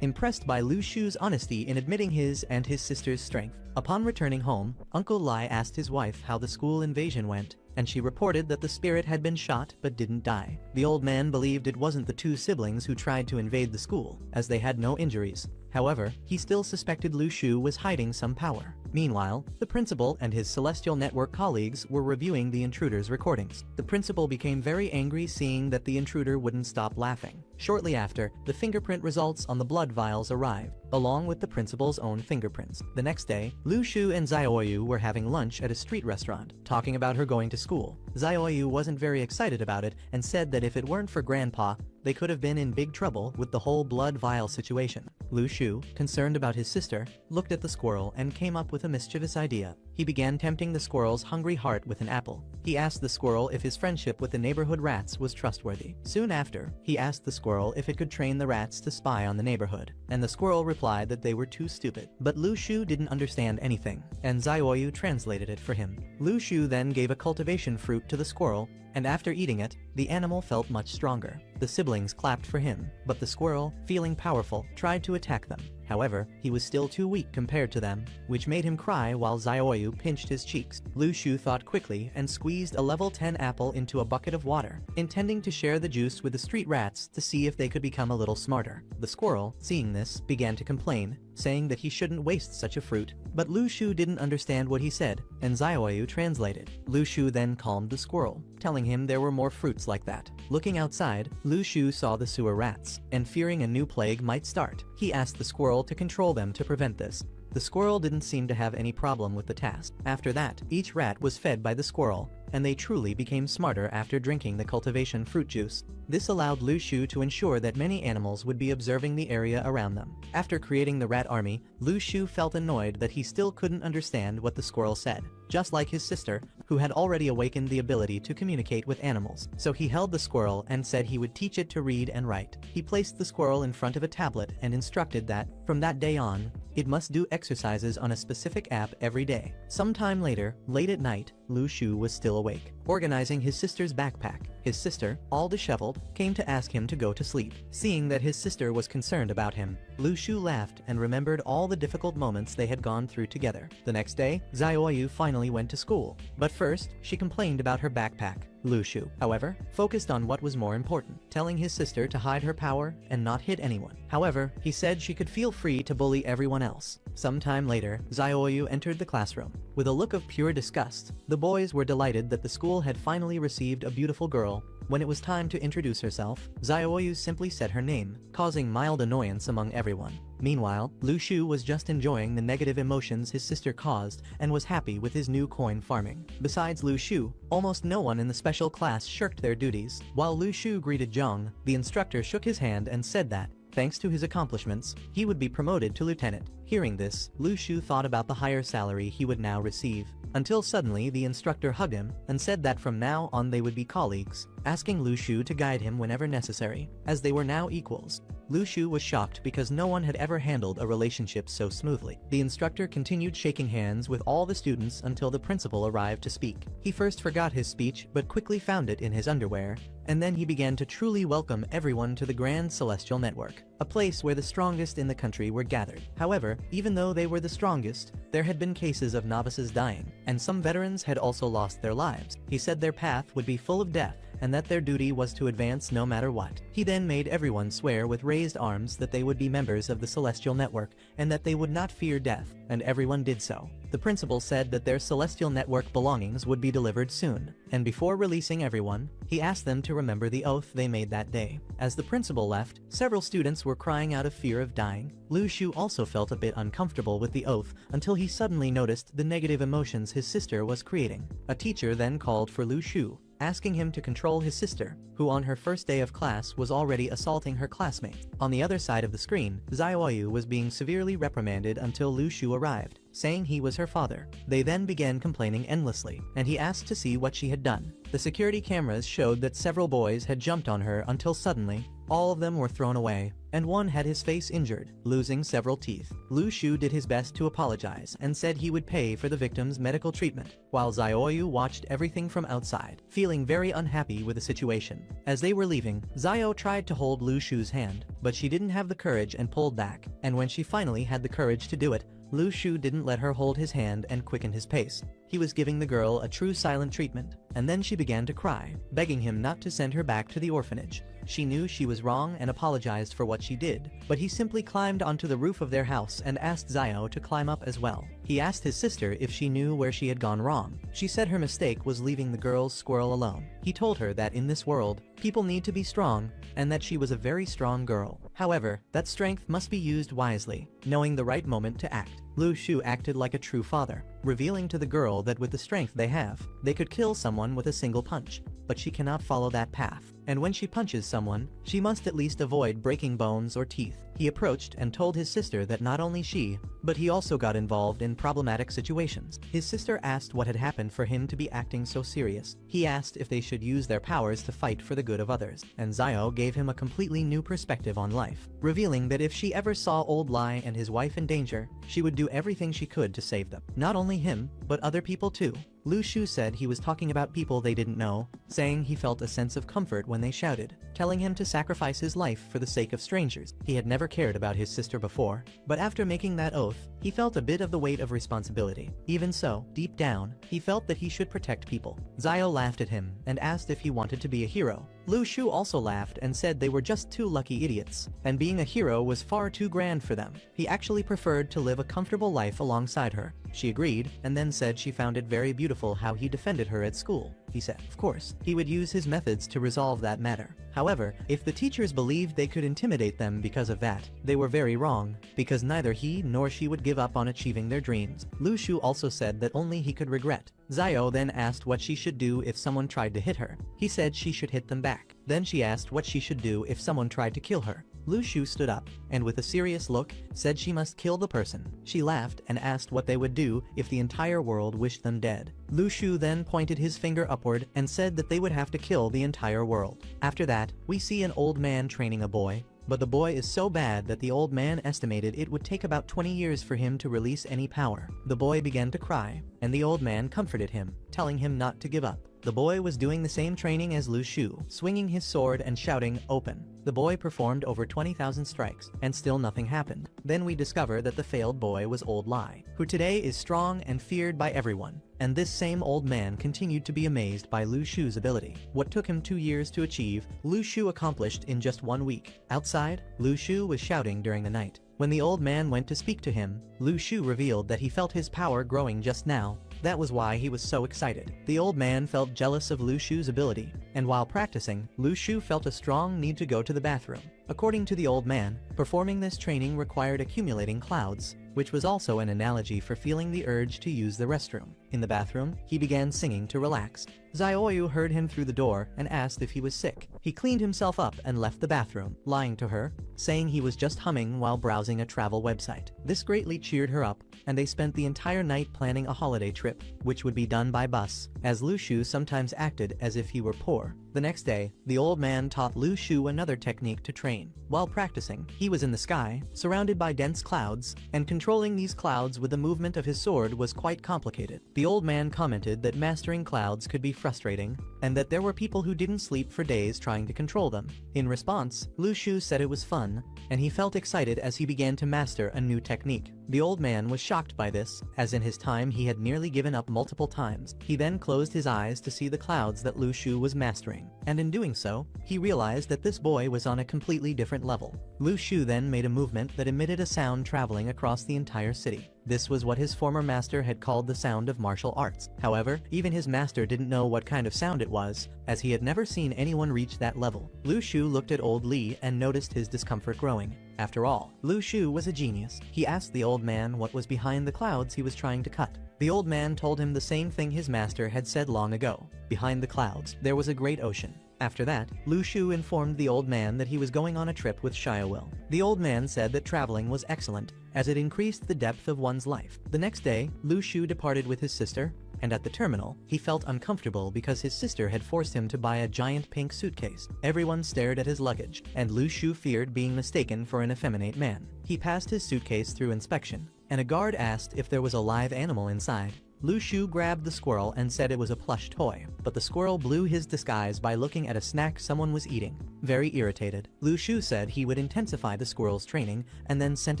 impressed by Lu Shu's honesty in admitting his and his sister's strength. Upon returning home, Uncle Lai asked his wife how the school invasion went, and she reported that the spirit had been shot but didn't die. The old man believed it wasn't the two siblings who tried to invade the school, as they had no injuries. However, he still suspected Lu Shu was hiding some power. Meanwhile, the principal and his Celestial Network colleagues were reviewing the intruder's recordings. The principal became very angry seeing that the intruder wouldn't stop laughing. Shortly after, the fingerprint results on the blood vials arrived, along with the principal's own fingerprints. The next day, Lu Shu and Xiaoyu were having lunch at a street restaurant, talking about her going to school. Xiaoyu wasn't very excited about it and said that if it weren't for Grandpa, they could have been in big trouble with the whole blood vial situation. Lu Shu, concerned about his sister, looked at the squirrel and came up with a mischievous idea. He began tempting the squirrel's hungry heart with an apple. He asked the squirrel if his friendship with the neighborhood rats was trustworthy. Soon after, he asked the squirrel if it could train the rats to spy on the neighborhood, and the squirrel replied that they were too stupid. But Lu Shu didn't understand anything, and Xiaoyu translated it for him. Lu Shu then gave a cultivation fruit to the squirrel, and after eating it, the animal felt much stronger. The siblings clapped for him, but the squirrel, feeling powerful, tried to attack them. However, he was still too weak compared to them, which made him cry while Xiaoyu pinched his cheeks. Lu Shu thought quickly and squeezed a level 10 apple into a bucket of water, intending to share the juice with the street rats to see if they could become a little smarter. The squirrel, seeing this, began to complain, saying that he shouldn't waste such a fruit, but Lu Shu didn't understand what he said, and Xiaoyu translated. Lu Shu then calmed the squirrel, telling him there were more fruits like that. Looking outside, Lu Shu saw the sewer rats, and fearing a new plague might start, he asked the squirrel to control them to prevent this. The squirrel didn't seem to have any problem with the task. After that, each rat was fed by the squirrel, and they truly became smarter after drinking the cultivation fruit juice. This allowed Lu Shu to ensure that many animals would be observing the area around them. After creating the rat army, Lu Shu felt annoyed that he still couldn't understand what the squirrel said, just like his sister, who had already awakened the ability to communicate with animals. So he held the squirrel and said he would teach it to read and write. He placed the squirrel in front of a tablet and instructed that, from that day on, it must do exercises on a specific app every day. Sometime later, late at night, Lu Shu was still awake, organizing his sister's backpack. His sister, all disheveled, came to ask him to go to sleep. Seeing that his sister was concerned about him, Lu Shu laughed and remembered all the difficult moments they had gone through together. The next day, Xiaoyu finally went to school. But first, she complained about her backpack. Lu Shu, however, focused on what was more important, telling his sister to hide her power and not hit anyone. However, he said she could feel free to bully everyone else. Sometime later, Xiaoyu entered the classroom. With a look of pure disgust, the boys were delighted that the school had finally received a beautiful girl. When it was time to introduce herself, Xiaoyu simply said her name, causing mild annoyance among everyone. Meanwhile, Lu Shu was just enjoying the negative emotions his sister caused and was happy with his new coin farming. Besides Lu Shu, almost no one in the special class shirked their duties. While Lu Shu greeted Zhang, the instructor shook his hand and said that, thanks to his accomplishments, he would be promoted to lieutenant. Hearing this, Lu Shu thought about the higher salary he would now receive. Until suddenly the instructor hugged him and said that from now on they would be colleagues, asking Lu Shu to guide him whenever necessary, as they were now equals. Lu Shu was shocked because no one had ever handled a relationship so smoothly. The instructor continued shaking hands with all the students until the principal arrived to speak. He first forgot his speech but quickly found it in his underwear, and then he began to truly welcome everyone to the Grand Celestial Network, a place where the strongest in the country were gathered. However, even though they were the strongest, there had been cases of novices dying, and some veterans had also lost their lives. He said their path would be full of death, and that their duty was to advance no matter what. He then made everyone swear with raised arms that they would be members of the Celestial Network and that they would not fear death, and everyone did so. The principal said that their Celestial Network belongings would be delivered soon, and before releasing everyone, he asked them to remember the oath they made that day. As the principal left, several students were crying out of fear of dying. Lu Shu also felt a bit uncomfortable with the oath until he suddenly noticed the negative emotions his sister was creating. A teacher then called for Lu Shu, asking him to control his sister, who on her first day of class was already assaulting her classmates. On the other side of the screen, Xiaoyu was being severely reprimanded until Lu Shu arrived, saying he was her father. They then began complaining endlessly, and he asked to see what she had done. The security cameras showed that several boys had jumped on her until suddenly, all of them were thrown away, and one had his face injured, losing several teeth. Lu Shu did his best to apologize and said he would pay for the victim's medical treatment, while Xiaoyu watched everything from outside, feeling very unhappy with the situation. As they were leaving, Xiao tried to hold Lu Shu's hand, but she didn't have the courage and pulled back, and when she finally had the courage to do it, Lu Shu didn't let her hold his hand and quicken his pace. He was giving the girl a true silent treatment, and then she began to cry, begging him not to send her back to the orphanage. She knew she was wrong and apologized for what she did, but he simply climbed onto the roof of their house and asked Xiao to climb up as well. He asked his sister if she knew where she had gone wrong. She said her mistake was leaving the girl's squirrel alone. He told her that in this world, people need to be strong, and that she was a very strong girl. However, that strength must be used wisely, knowing the right moment to act. Lu Shu acted like a true father, revealing to the girl that with the strength they have, they could kill someone with a single punch, but she cannot follow that path. And when she punches someone, she must at least avoid breaking bones or teeth. He approached and told his sister that not only she, but he also got involved in problematic situations. His sister asked what had happened for him to be acting so serious. He asked if they should use their powers to fight for the good of others, and Xiao gave him a completely new perspective on life, revealing that if she ever saw Old Lai and his wife in danger, she would do everything she could to save them. Not only him, but other people too. Lu Shu said he was talking about people they didn't know, saying he felt a sense of comfort when they shouted, telling him to sacrifice his life for the sake of strangers. He had never cared about his sister before, but after making that oath, he felt a bit of the weight of responsibility. Even so, deep down, he felt that he should protect people. Xiao laughed at him and asked if he wanted to be a hero. Lu Shu also laughed and said they were just two lucky idiots, and being a hero was far too grand for them. He actually preferred to live a comfortable life alongside her. She agreed, and then said she found it very beautiful how he defended her at school. He said, of course, he would use his methods to resolve that matter. However, if the teachers believed they could intimidate them because of that, they were very wrong, because neither he nor she would give up on achieving their dreams. Lu Shu also said that only he could regret. Xiao then asked what she should do if someone tried to hit her. He said she should hit them back. Then she asked what she should do if someone tried to kill her. Lu Shu stood up, and with a serious look, said she must kill the person. She laughed and asked what they would do if the entire world wished them dead. Lu Shu then pointed his finger upward and said that they would have to kill the entire world. After that, we see an old man training a boy, but the boy is so bad that the old man estimated it would take about 20 years for him to release any power. The boy began to cry, and the old man comforted him, telling him not to give up. The boy was doing the same training as Lu Shu, swinging his sword and shouting, "Open." The boy performed over 20,000 strikes, and still nothing happened. Then we discover that the failed boy was Old Lai, who today is strong and feared by everyone. And this same old man continued to be amazed by Lu Shu's ability. What took him 2 years to achieve, Lu Shu accomplished in just 1 week. Outside, Lu Shu was shouting during the night. When the old man went to speak to him, Lu Shu revealed that he felt his power growing just now. That was why he was so excited. The old man felt jealous of Lu Shu's ability, and while practicing, Lu Shu felt a strong need to go to the bathroom. According to the old man, performing this training required accumulating clouds, which was also an analogy for feeling the urge to use the restroom. In the bathroom, he began singing to relax. Xiaoyu heard him through the door and asked if he was sick. He cleaned himself up and left the bathroom, lying to her, saying he was just humming while browsing a travel website. This greatly cheered her up, and they spent the entire night planning a holiday trip, which would be done by bus, as Lu Shu sometimes acted as if he were poor. The next day, the old man taught Lu Shu another technique to train. While practicing, he was in the sky, surrounded by dense clouds, and controlling these clouds with the movement of his sword was quite complicated. The old man commented that mastering clouds could be frustrating, and that there were people who didn't sleep for days trying to control them. In response, Lu Shu said it was fun, and he felt excited as he began to master a new technique. The old man was shocked by this, as in his time he had nearly given up multiple times. He then closed his eyes to see the clouds that Lu Shu was mastering, and in doing so, he realized that this boy was on a completely different level. Lu Shu then made a movement that emitted a sound traveling across the entire city. This was what his former master had called the sound of martial arts. However, even his master didn't know what kind of sound it was, as he had never seen anyone reach that level. Lu Shu looked at old Li and noticed his discomfort growing. After all, Lu Shu was a genius. He asked the old man what was behind the clouds he was trying to cut. The old man told him the same thing his master had said long ago. Behind the clouds, there was a great ocean. After that, Lu Shu informed the old man that he was going on a trip with Xiaowil. The old man said that traveling was excellent, as it increased the depth of one's life. The next day, Lu Shu departed with his sister, and at the terminal, he felt uncomfortable because his sister had forced him to buy a giant pink suitcase. Everyone stared at his luggage, and Lu Shu feared being mistaken for an effeminate man. He passed his suitcase through inspection, and a guard asked if there was a live animal inside. Lu Shu grabbed the squirrel and said it was a plush toy, but the squirrel blew his disguise by looking at a snack someone was eating. Very irritated, Lu Shu said he would intensify the squirrel's training and then sent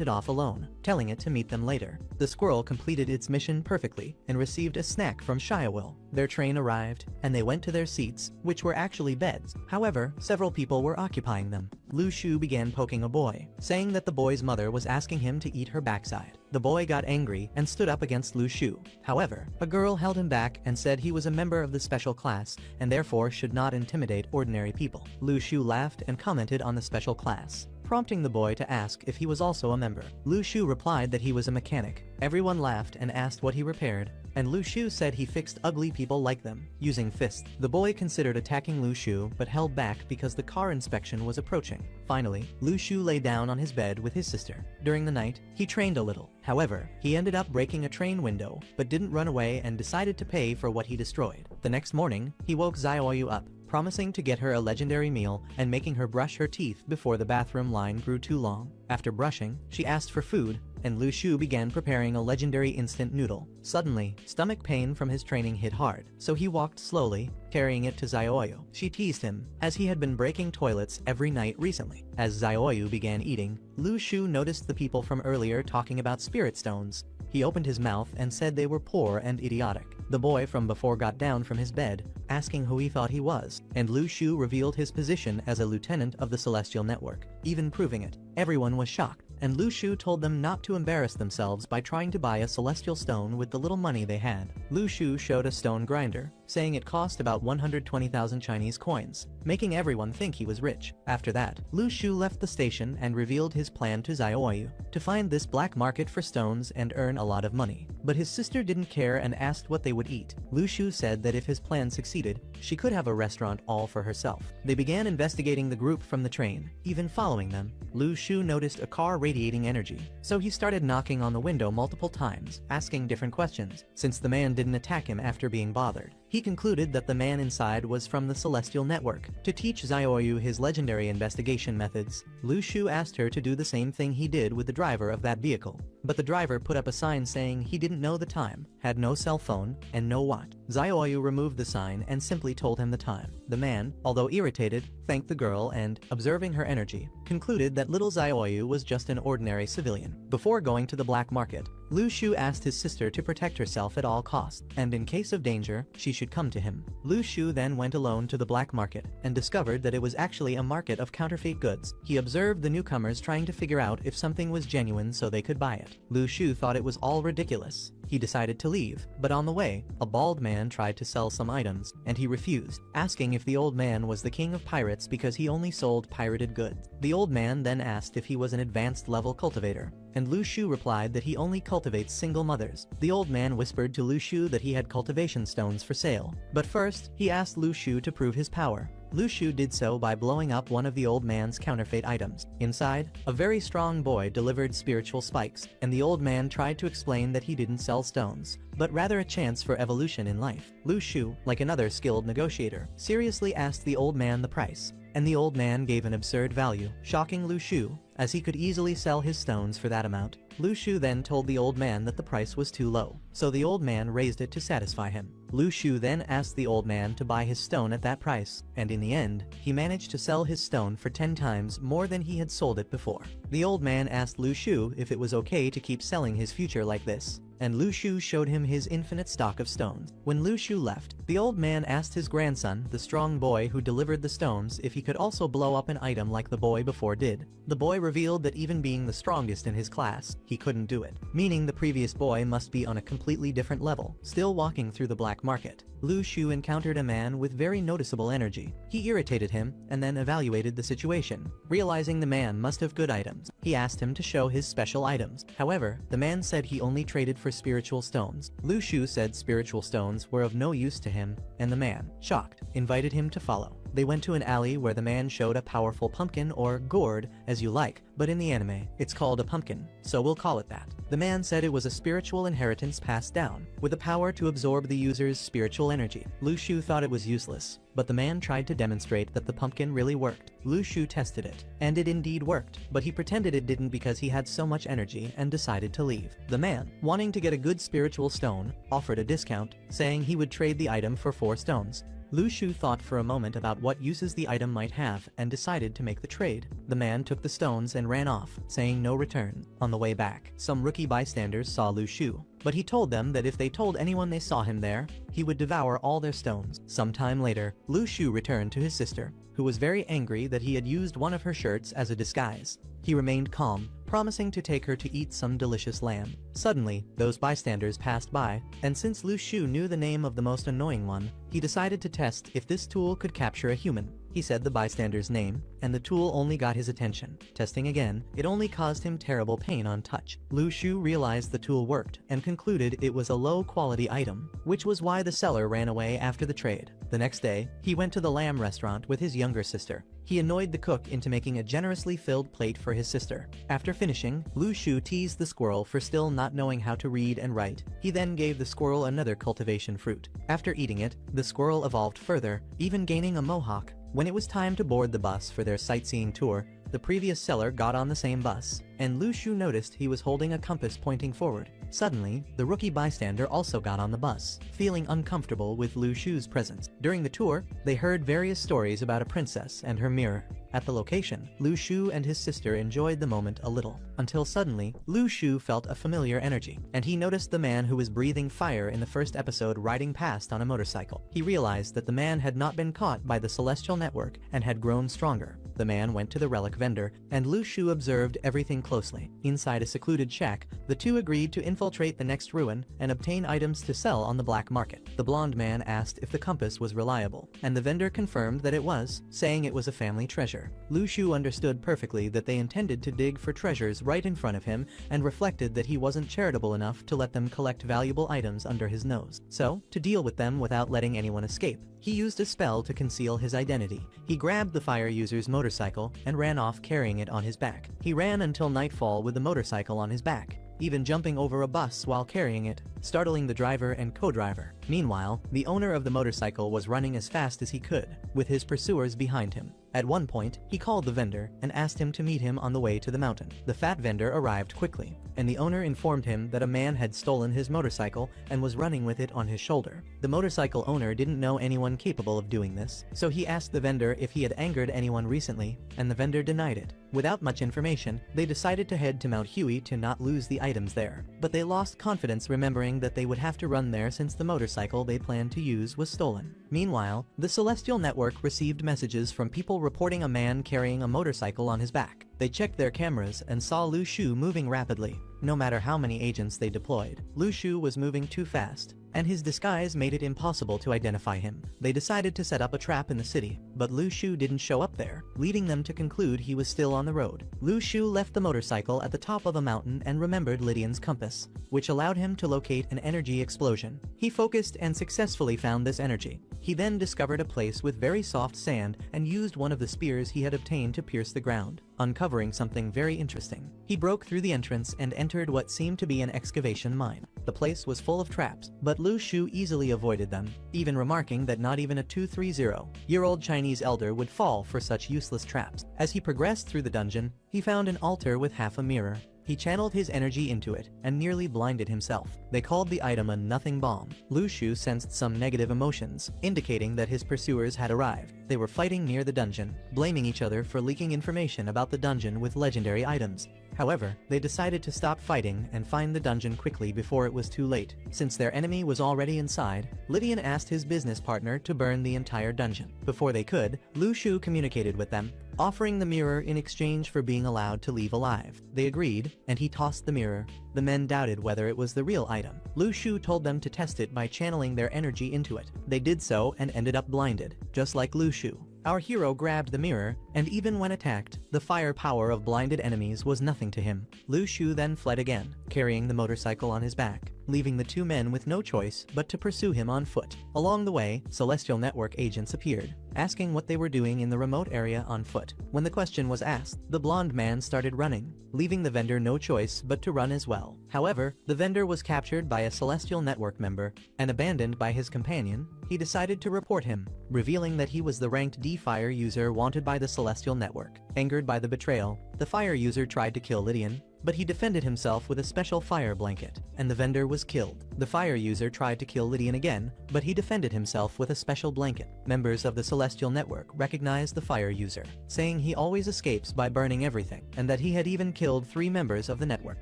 it off alone, telling it to meet them later. The squirrel completed its mission perfectly and received a snack from Xiaowil. Their train arrived, and they went to their seats, which were actually beds. However, several people were occupying them. Lu Shu began poking a boy, saying that the boy's mother was asking him to eat her backside. The boy got angry and stood up against Lu Shu. However, a girl held him back and said he was a member of the special class and therefore should not intimidate ordinary people. Lu Shu laughed and commented on the special class, prompting the boy to ask if he was also a member. Lu Shu replied that he was a mechanic. Everyone laughed and asked what he repaired, and Lu Shu said he fixed ugly people like them, using fists. The boy considered attacking Lu Shu but held back because the car inspection was approaching. Finally, Lu Shu lay down on his bed with his sister. During the night, he trained a little. However, he ended up breaking a train window, but didn't run away and decided to pay for what he destroyed. The next morning, he woke Xiaoyu up, promising to get her a legendary meal and making her brush her teeth before the bathroom line grew too long. After brushing, she asked for food, and Lu Shu began preparing a legendary instant noodle. Suddenly, stomach pain from his training hit hard, so he walked slowly, carrying it to Xiaoyu. She teased him, as he had been breaking toilets every night recently. As Xiaoyu began eating, Lu Shu noticed the people from earlier talking about spirit stones. He opened his mouth and said they were poor and idiotic. The boy from before got down from his bed, asking who he thought he was, and Lu Shu revealed his position as a lieutenant of the Celestial Network, even proving it. Everyone was shocked, and Lu Shu told them not to embarrass themselves by trying to buy a celestial stone with the little money they had. Lu Shu showed a stone grinder, saying it cost about 120,000 Chinese coins, making everyone think he was rich. After that, Lu Shu left the station and revealed his plan to Xiaoyu, to find this black market for stones and earn a lot of money. But his sister didn't care and asked what they would eat. Lu Shu said that if his plan succeeded, she could have a restaurant all for herself. They began investigating the group from the train. Even following them, Lu Shu noticed a car radiating energy, so he started knocking on the window multiple times, asking different questions. Since the man didn't attack him after being bothered, he concluded that the man inside was from the Celestial Network. To teach Xiaoyu his legendary investigation methods, Lu Shu asked her to do the same thing he did with the driver of that vehicle. but the driver put up a sign saying he didn't know the time, had no cell phone, and no watch. Xiaoyu removed the sign and simply told him the time. The man, although irritated, thanked the girl and, observing her energy, concluded that little Xiaoyu was just an ordinary civilian. Before going to the black market, Lu Shu asked his sister to protect herself at all costs, and in case of danger, she should come to him. Lu Shu then went alone to the black market and discovered that it was actually a market of counterfeit goods. He observed the newcomers trying to figure out if something was genuine so they could buy it. Lu Shu thought it was all ridiculous. He decided to leave, but on the way, a bald man tried to sell some items, and he refused, asking if the old man was the king of pirates because he only sold pirated goods. The old man then asked if he was an advanced level cultivator, and Lu Shu replied that he only cultivates single mothers. The old man whispered to Lu Shu that he had cultivation stones for sale, but first, he asked Lu Shu to prove his power. Lu Shu did so by blowing up one of the old man's counterfeit items. Inside, a very strong boy delivered spiritual spikes, and the old man tried to explain that he didn't sell stones, but rather a chance for evolution in life. Lu Shu, like another skilled negotiator, seriously asked the old man the price, and the old man gave an absurd value, shocking Lu Shu, as he could easily sell his stones for that amount. Lu Shu then told the old man that the price was too low, so the old man raised it to satisfy him. Lu Shu then asked the old man to buy his stone at that price, and in the end, he managed to sell his stone for 10 times more than he had sold it before. The old man asked Lu Shu if it was okay to keep selling his future like this, and Lu Shu showed him his infinite stock of stones. When Lu Shu left, the old man asked his grandson, the strong boy who delivered the stones, if he could also blow up an item like the boy before did. The boy revealed that even being the strongest in his class, he couldn't do it, meaning the previous boy must be on a completely different level. Still walking through the black market, Lu Shu encountered a man with very noticeable energy. He irritated him and then evaluated the situation. Realizing the man must have good items, he asked him to show his special items. However, the man said he only traded for spiritual stones. Lu Shu said spiritual stones were of no use to him, and the man, shocked, invited him to follow. They went to an alley where the man showed a powerful pumpkin, or gourd, as you like, but in the anime, it's called a pumpkin, so we'll call it that. The man said it was a spiritual inheritance passed down, with the power to absorb the user's spiritual energy. Lu Shu thought it was useless, but the man tried to demonstrate that the pumpkin really worked. Lu Shu tested it, and it indeed worked, but he pretended it didn't because he had so much energy and decided to leave. The man, wanting to get a good spiritual stone, offered a discount, saying he would trade the item for 4 stones. Lu Shu thought for a moment about what uses the item might have and decided to make the trade. The man took the stones and ran off, saying no return. On the way back, some rookie bystanders saw Lu Shu, but he told them that if they told anyone they saw him there, he would devour all their stones. Sometime later, Lu Shu returned to his sister, who was very angry that he had used one of her shirts as a disguise. He remained calm, promising to take her to eat some delicious lamb. Suddenly, those bystanders passed by, and since Lu Shu knew the name of the most annoying one, he decided to test if this tool could capture a human. He said the bystander's name, and the tool only got his attention. Testing again, it only caused him terrible pain on touch. Lu Shu realized the tool worked and concluded it was a low-quality item, which was why the seller ran away after the trade. The next day, he went to the lamb restaurant with his younger sister. He annoyed the cook into making a generously filled plate for his sister. After finishing, Lu Shu teased the squirrel for still not knowing how to read and write. He then gave the squirrel another cultivation fruit. After eating it, the squirrel evolved further, even gaining a mohawk. When it was time to board the bus for their sightseeing tour, the previous seller got on the same bus, and Lu Shu noticed he was holding a compass pointing forward. Suddenly, the rookie bystander also got on the bus, feeling uncomfortable with Lu Shu's presence. During the tour, they heard various stories about a princess and her mirror. At the location, Lu Shu and his sister enjoyed the moment a little, until suddenly, Lu Shu felt a familiar energy, and he noticed the man who was breathing fire in the first episode riding past on a motorcycle. He realized that the man had not been caught by the celestial network and had grown stronger. The man went to the relic vendor, and Lu Shu observed everything closely. Inside a secluded shack, the two agreed to infiltrate the next ruin and obtain items to sell on the black market. The blonde man asked if the compass was reliable, and the vendor confirmed that it was, saying it was a family treasure. Lu Shu understood perfectly that they intended to dig for treasures right in front of him and reflected that he wasn't charitable enough to let them collect valuable items under his nose. So, to deal with them without letting anyone escape, he used a spell to conceal his identity. He grabbed the fire user's motorcycle and ran off carrying it on his back. He ran until nightfall with the motorcycle on his back, even jumping over a bus while carrying it, startling the driver and co-driver. Meanwhile, the owner of the motorcycle was running as fast as he could, with his pursuers behind him. At one point, he called the vendor and asked him to meet him on the way to the mountain. The fat vendor arrived quickly, and the owner informed him that a man had stolen his motorcycle and was running with it on his shoulder. The motorcycle owner didn't know anyone capable of doing this, so he asked the vendor if he had angered anyone recently, and the vendor denied it. Without much information, they decided to head to Mount Huey to not lose the items there, but they lost confidence remembering that they would have to run there since the motorcycle they planned to use was stolen. Meanwhile, the Celestial Network received messages from people reporting a man carrying a motorcycle on his back. They checked their cameras and saw Lu Shu moving rapidly. No matter how many agents they deployed, Lu Shu was moving too fast, and his disguise made it impossible to identify him. They decided to set up a trap in the city, but Lu Shu didn't show up there, leading them to conclude he was still on the road. Lu Shu left the motorcycle at the top of a mountain and remembered Lydian's compass, which allowed him to locate an energy explosion. He focused and successfully found this energy. He then discovered a place with very soft sand and used one of the spears he had obtained to pierce the ground, uncovering something very interesting. He broke through the entrance and entered what seemed to be an excavation mine. The place was full of traps, but Lu Shu easily avoided them, even remarking that not even a 230-year-old Chinese elder would fall for such useless traps. As he progressed through the dungeon, he found an altar with half a mirror. He channeled his energy into it and nearly blinded himself. They called the item a nothing bomb. Lu Shu sensed some negative emotions, indicating that his pursuers had arrived. They were fighting near the dungeon, blaming each other for leaking information about the dungeon with legendary items. However, they decided to stop fighting and find the dungeon quickly before it was too late. Since their enemy was already inside, Lydian asked his business partner to burn the entire dungeon. Before they could, Lu Shu communicated with them, offering the mirror in exchange for being allowed to leave alive. They agreed, and he tossed the mirror. The men doubted whether it was the real item. Lu Shu told them to test it by channeling their energy into it. They did so and ended up blinded, just like Lu Shu. Our hero grabbed the mirror, and even when attacked, the firepower of blinded enemies was nothing to him. Lu Shu then fled again, carrying the motorcycle on his back, leaving the two men with no choice but to pursue him on foot. Along the way, Celestial Network agents appeared, asking what they were doing in the remote area on foot. When the question was asked, the blonde man started running, leaving the vendor no choice but to run as well. However, the vendor was captured by a Celestial Network member and abandoned by his companion. He decided to report him, revealing that he was the ranked D fire user wanted by the Celestial Network. Angered by the betrayal, the fire user tried to kill Lydian, but he defended himself with a special fire blanket, and the vendor was killed. The fire user tried to kill Lydian again, but he defended himself with a special blanket. Members of the Celestial Network recognized the fire user, saying he always escapes by burning everything, and that he had even killed 3 members of the network.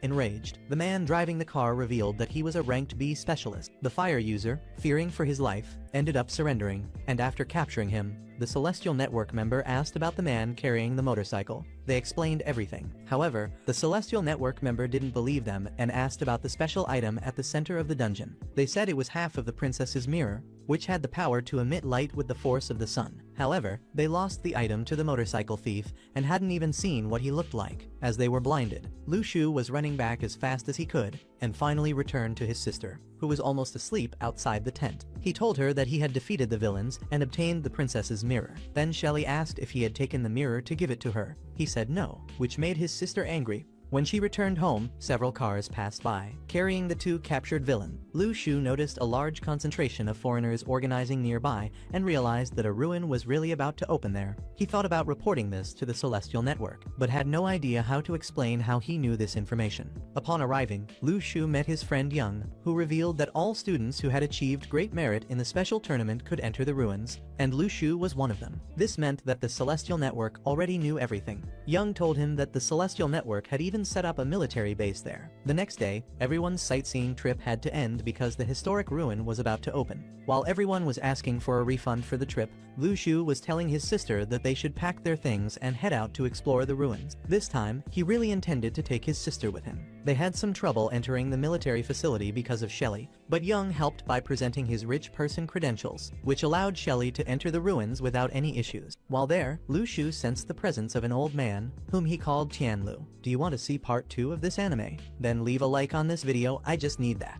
Enraged, the man driving the car revealed that he was a ranked B specialist. The fire user, fearing for his life, ended up surrendering, and after capturing him, the Celestial Network member asked about the man carrying the motorcycle. They explained everything. However, the Celestial Network member didn't believe them and asked about the special item at the center of the dungeon. They said it was half of the princess's mirror, which had the power to emit light with the force of the sun. However, they lost the item to the motorcycle thief and hadn't even seen what he looked like, as they were blinded. Lu Shu was running back as fast as he could, and finally returned to his sister, who was almost asleep outside the tent. He told her that he had defeated the villains and obtained the princess's mirror. Then Shelly asked if he had taken the mirror to give it to her. He said no, which made his sister angry. When she returned home, several cars passed by, carrying the 2 captured villains. Lu Shu noticed a large concentration of foreigners organizing nearby and realized that a ruin was really about to open there. He thought about reporting this to the Celestial Network, but had no idea how to explain how he knew this information. Upon arriving, Lu Shu met his friend Young, who revealed that all students who had achieved great merit in the special tournament could enter the ruins, and Lu Shu was one of them. This meant that the Celestial Network already knew everything. Young told him that the Celestial Network had even set up a military base there. The next day, everyone's sightseeing trip had to end because the historic ruin was about to open. While everyone was asking for a refund for the trip, Lu Shu was telling his sister that they should pack their things and head out to explore the ruins. This time, he really intended to take his sister with him. They had some trouble entering the military facility because of Shelly, but Young helped by presenting his rich person credentials, which allowed Shelly to enter the ruins without any issues. While there, Lu Shu sensed the presence of an old man, whom he called Tianlu. Do you want to see part 2 of this anime? Then leave a like on this video, I just need that.